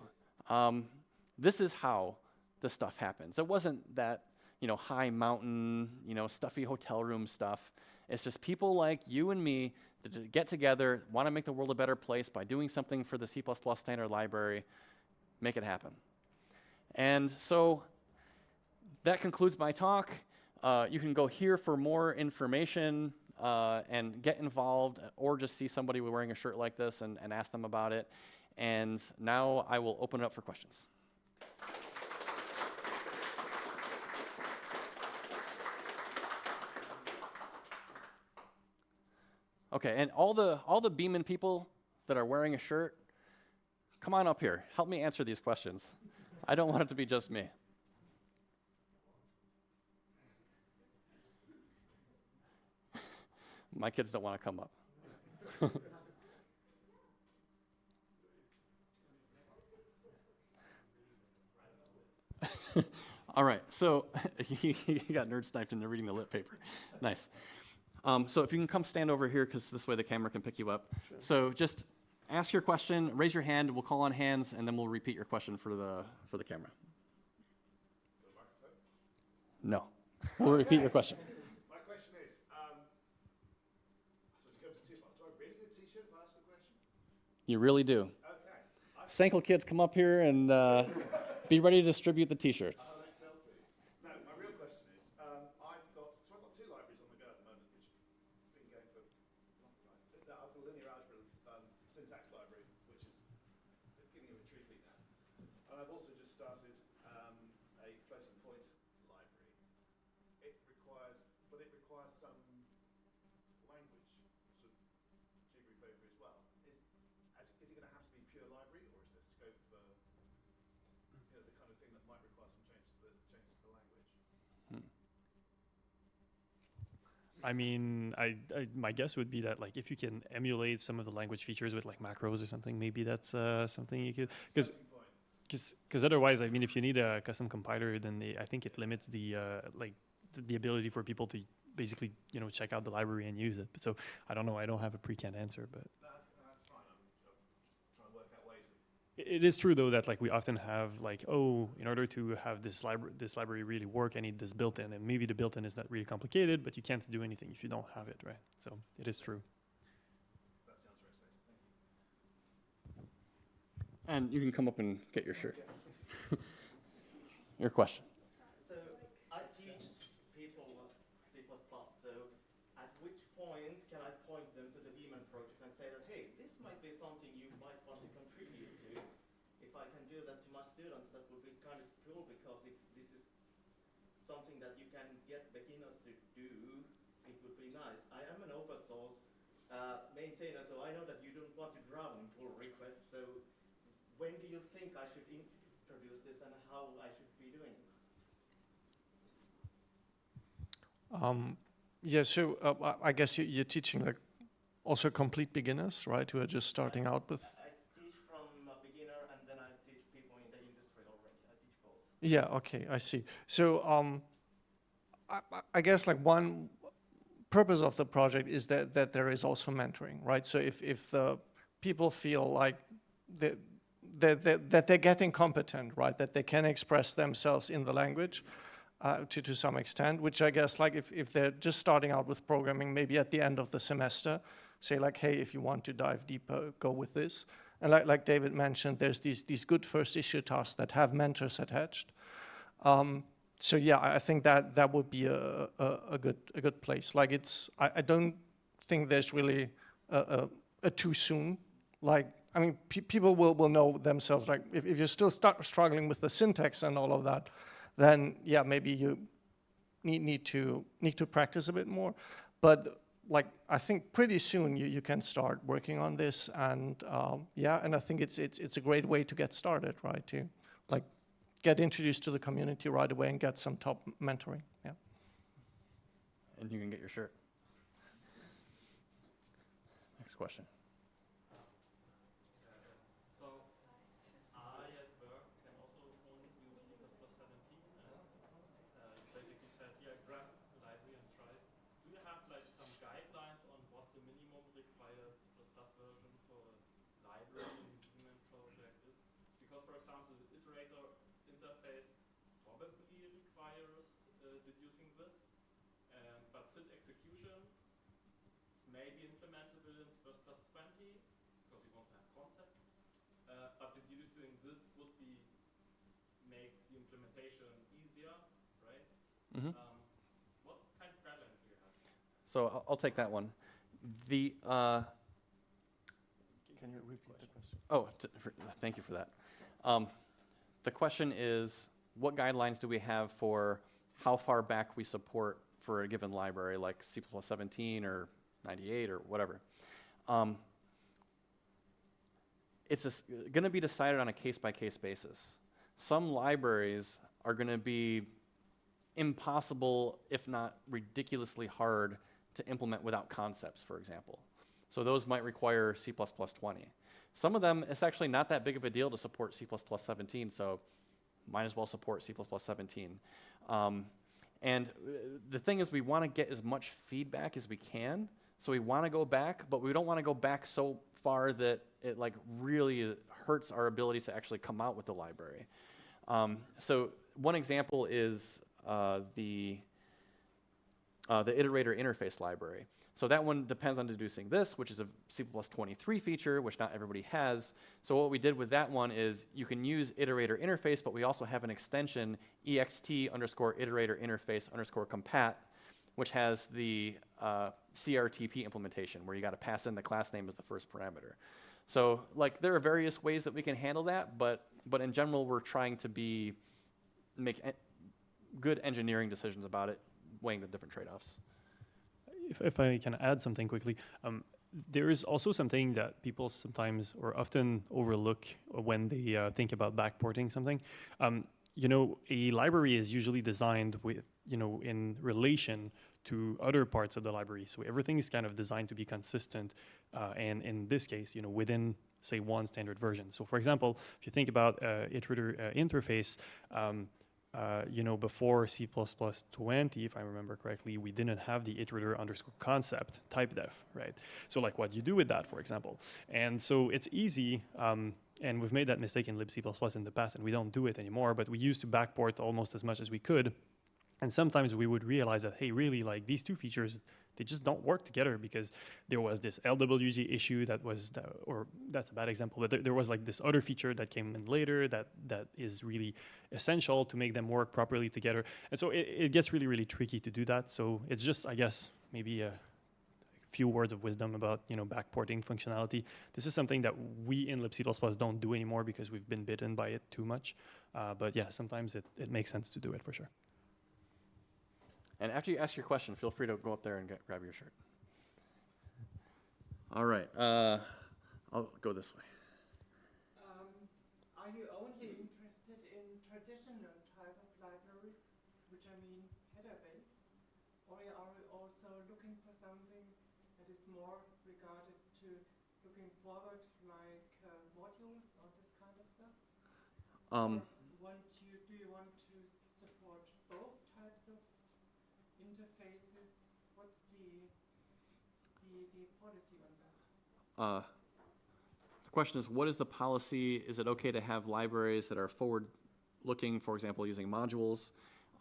This is how this stuff happens. It wasn't that, high mountain, stuffy hotel room stuff. It's just people like you and me that get together, want to make the world a better place by doing something for the C++ standard library, make it happen. And so that concludes my talk. You can go here for more information and get involved, or just see somebody wearing a shirt like this and ask them about it. And now I will open it up for questions. Okay, and all the Beman people that are wearing a shirt, come on up here. Help me answer these questions. I don't want it to be just me. My kids don't want to come up. All right, so you got nerd sniped into reading the lit paper. Nice. So if you can come stand over here, because this way the camera can pick you up. Sure. So just ask your question, raise your hand, we'll call on hands, and then we'll repeat your question for the camera. No. We'll repeat your question. My question is, I suppose it goes to two parts. Do I really get a t-shirt if I ask a question? You really do. Okay. Sankel kids, come up here and be ready to distribute the t-shirts. No, my real question is, I've got two libraries on the go at the moment, which have been going for a long time. I've got a linear algebra syntax library, which is giving you a treatment now. And I've also just started a floating point library. It requires some language sort of jiggering over as well. Is it going to have to be pure library, or is there scope for the kind of thing that might require some changes to the language? I mean, my guess would be that if you can emulate some of the language features with macros or something, maybe that's something you could, because otherwise, I mean, if you need a custom compiler, then I think it limits the ability for people to basically check out the library and use it. So I don't know. I don't have a pre-canned answer, but No, that's fine. I'm just trying to work out ways. It is true though that we often have in order to have this library really work, I need this built-in, and maybe the built-in is not really complicated, but you can't do anything if you don't have it, right? So it is true. That sounds very expected. Thank you. And you can come up and get your shirt. Your question. So I teach people C++, so at which point can I point them to the Beman Project and say that, hey, this might be something you might want to contribute to. If I can do that to my students, that would be kind of cool, because if this is something that you can get beginners to do, it would be nice. I am an open source maintainer, so I know that you don't want to drown in pull requests, so when do you think I should introduce this and how I should be doing it? Yeah, so I guess you're teaching also complete beginners, right, who are just starting out with... I teach from a beginner, and then I teach people in the industry already. I teach both. Yeah, okay, I see. So I guess one purpose of the project is that there is also mentoring, right? So if the people feel like that they're getting competent, right, that they can express themselves in the language, to some extent, which I guess if they're just starting out with programming, maybe at the end of the semester, say hey, if you want to dive deeper, go with this. And like David mentioned, there's these good first issue tasks that have mentors attached. So yeah, I think that would be a good place. I don't think there's really a too soon. I mean, people will know themselves. If you're still struggling with the syntax and all of that, then yeah, maybe you need to practice a bit more. But I think pretty soon you can start working on this, and yeah, and I think it's a great way to get started, right? To get introduced to the community right away and get some top mentoring. Yeah. And you can get your shirt. Next question. So I at work can also only use C++17, and you basically said, yeah, grab the library and try it. Do you have some guidelines on what's the minimum requirement sync execution is maybe implementable in C++ 20 because you want to have concepts. But deducing this would be make the implementation easier, right? Mhm. What kind of guidelines do you have? So I'll take that one. The Can you repeat the question? thank you for that. The question is, what guidelines do we have for how far back we support for a given library, like C++ 17 or 98 or whatever? It's going to be decided on a case-by-case basis. Some libraries are going to be impossible, if not ridiculously hard, to implement without concepts, for example. So those might require C++ 20. Some of them, it's actually not that big of a deal to support C++ 17, so might as well support C++ 17. And the thing is, we want to get as much feedback as we can. So we want to go back, but we don't want to go back so far that it like really hurts our ability to actually come out with the library. So one example is the iterator interface library. So that one depends on deducing this, which is a C++ 23 feature, which not everybody has. So what we did with that one is you can use iterator interface, but we also have an extension, ext_iterator interface_compat, which has the CRTP implementation, where you got to pass in the class name as the first parameter. So like there are various ways that we can handle that, but in general, we're trying to make good engineering decisions about it, weighing the different trade-offs. If I can add something quickly, there is also something that people sometimes or often overlook when they think about backporting something. You know, a library is usually designed with, you know, in relation to other parts of the library. So everything is kind of designed to be consistent, and in this case, you know, within, say, one standard version. So for example, if you think about iterator interface, you know, before C++ 20, if I remember correctly, we didn't have the iterator_concept type def, right? So like what you do with that, for example. And so it's easy, and we've made that mistake in libc++ in the past, and we don't do it anymore, but we used to backport almost as much as we could. And sometimes we would realize that, hey, really, like these two features, they just don't work together because there was this LWG issue that was, or that's a bad example, but there was like this other feature that came in later that is really essential to make them work properly together. And so it gets really, really tricky to do that. So it's just, I guess, maybe a few words of wisdom about, you know, backporting functionality. This is something that we in libc++ don't do anymore because we've been bitten by it too much. But yeah, sometimes it makes sense to do it for sure. And after you ask your question, feel free to go up there and grab your shirt. All right, I'll go this way. Are you only interested in traditional type of libraries, which I mean header-based, or are you also looking for something that is more regarded to looking forward, like modules or this kind of stuff? Do you want to support both types of interfaces? What's the policy on that? The question is, what is the policy? Is it okay to have libraries that are forward-looking, for example, using modules?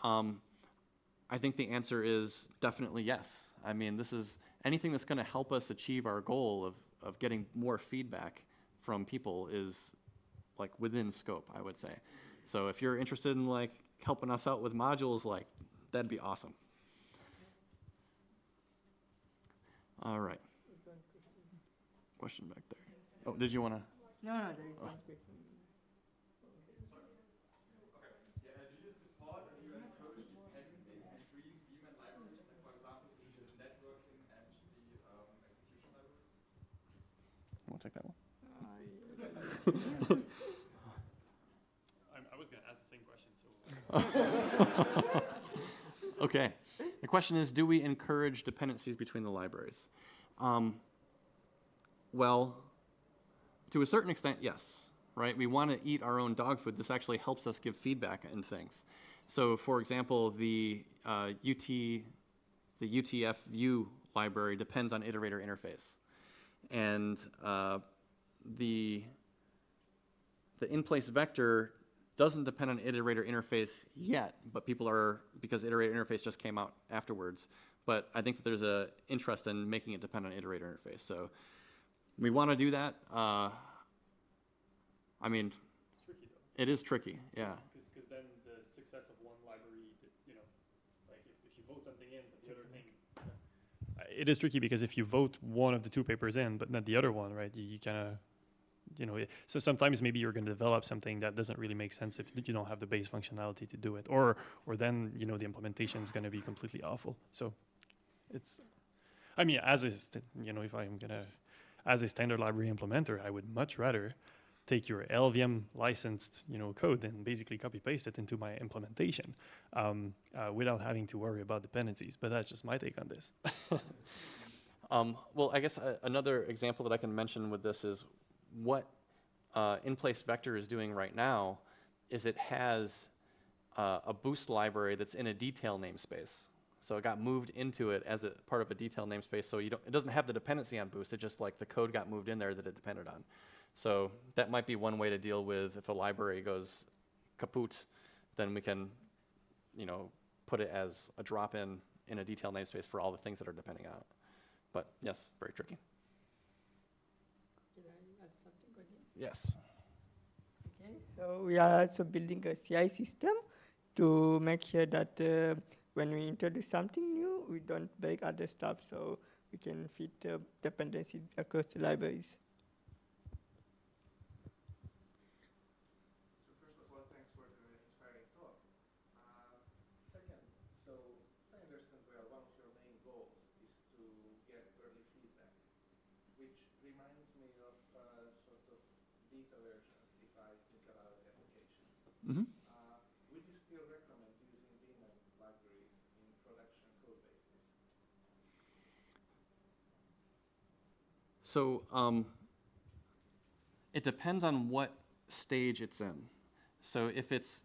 I think the answer is definitely yes. I mean, this is anything that's going to help us achieve our goal of getting more feedback from people is like within scope, I would say. So if you're interested in like helping us out with modules, like that'd be awesome. All right. Question back there. Oh, did you want to? No, there is one question. Yeah, as you support and you encourage dependencies between Beman libraries, like for example, the networking and the execution libraries? Want to take that one? I was going to ask the same question, so. Okay. The question is, do we encourage dependencies between the libraries? Well, to a certain extent, yes, right? We want to eat our own dog food. This actually helps us give feedback and things. So, for example, the UTF view library depends on iterator interface. And the in-place vector doesn't depend on iterator interface yet, but people are, because iterator interface just came out afterwards, but I think that there's a interest in making it depend on iterator interface. So we want to do that. I mean, It's tricky though. it is tricky, yeah. Because then the success of one library, you know, like if you vote something in, but the other thing, it is tricky because if you vote one of the two papers in, but not the other one, right? You kind of, you know, so sometimes maybe you're going to develop something that doesn't really make sense if you don't have the base functionality to do it, or then you know the implementation is going to be completely awful. So it's, I mean, you know, if I'm gonna, as a standard library implementer, I would much rather take your LVM licensed, you know, code and basically copy paste it into my implementation without having to worry about dependencies. But that's just my take on this. Well, I guess another example that I can mention with this is what in-place vector is doing right now is it has a boost library that's in a detail namespace. So it got moved into it as a part of a detail namespace. So it doesn't have the dependency on boost. It just like the code got moved in there that it depended on. So that might be one way to deal with if a library goes kaput, then we can, you know, put it as a drop-in in a detail namespace for all the things that are depending on it. But yes, very tricky. Can I add something on this? Yes. Okay, so we are also building a CI system to make sure that when we introduce something new, we don't break other stuff, so we can fit dependencies across the libraries. So first of all, thanks for the inspiring talk. Second, so if I understand well, one of your main goals is to get early feedback, which reminds me of sort of beta versions if I think about applications. Mm-hmm. Would you still recommend using Beman libraries in production code bases? So it depends on what stage it's in. So if it's,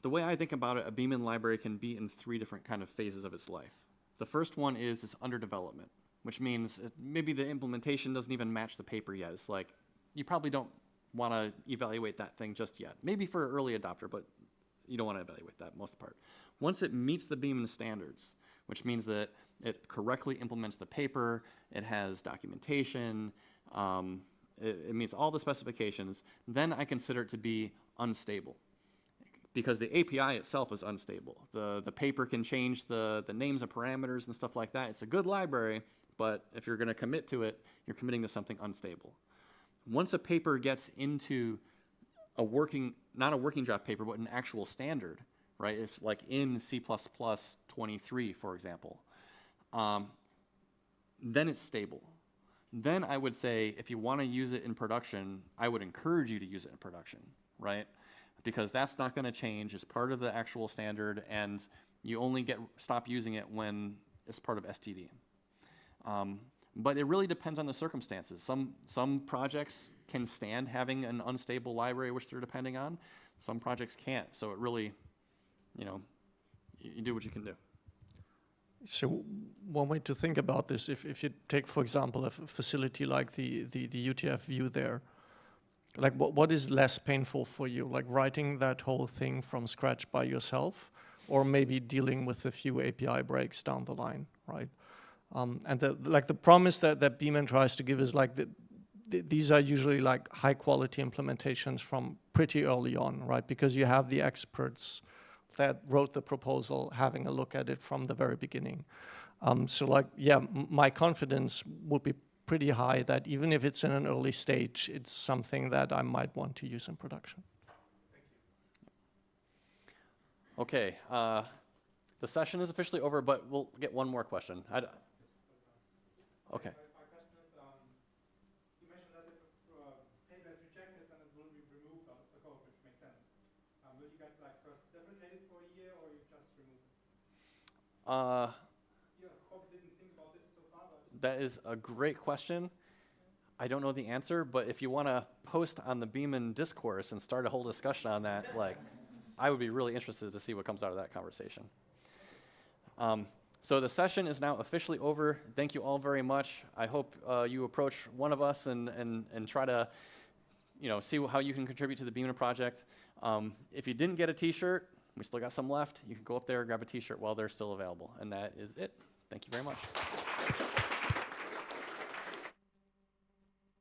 the way I think about it, a Beman library can be in 3 different kind of phases of its life. The first one is it's under development, which means maybe the implementation doesn't even match the paper yet. It's like, you probably don't want to evaluate that thing just yet. Maybe for an early adopter, but you don't want to evaluate that most part. Once it meets the Beman standards, which means that it correctly implements the paper, it has documentation, it meets all the specifications, then I consider it to be unstable. Because the API itself is unstable. The paper can change the names of parameters and stuff like that. It's a good library, but if you're going to commit to it, you're committing to something unstable. Once a paper gets into a working, not a working draft paper, but an actual standard, right? It's like in C++ 23, for example. Then it's stable. Then I would say if you want to use it in production, I would encourage you to use it in production, right? Because that's not going to change. It's part of the actual standard, and you only stop using it when it's part of STD. But it really depends on the circumstances. Some projects can stand having an unstable library which they're depending on. Some projects can't. So it really, you know, you do what you can do. So one way to think about this, if you take, for example, a facility like the UTF view there, like what is less painful for you, like writing that whole thing from scratch by yourself, or maybe dealing with a few API breaks down the line, right? And the promise that Beman tries to give is like these are usually like high quality implementations from pretty early on, right? Because you have the experts that wrote the proposal having a look at it from the very beginning. So like, yeah, my confidence would be pretty high that even if it's in an early stage, it's something that I might want to use in production. Okay, the session is officially over, but we'll get one more question. Okay. My question is, you mentioned that if a paper is rejected, then it will be removed out of the code, which makes sense. Will you get like first deprecated for a year, or you just remove it? You probably didn't think about this so far, but That is a great question. I don't know the answer, but if you want to post on the Beman discourse and start a whole discussion on that, like, I would be really interested to see what comes out of that conversation. So the session is now officially over. Thank you all very much. I hope you approach one of us and try to, you know, see how you can contribute to the Beman project. If you didn't get a T-shirt, We still got some left. You can go up there, grab a t-shirt while they're still available. And that is it. Thank you very much.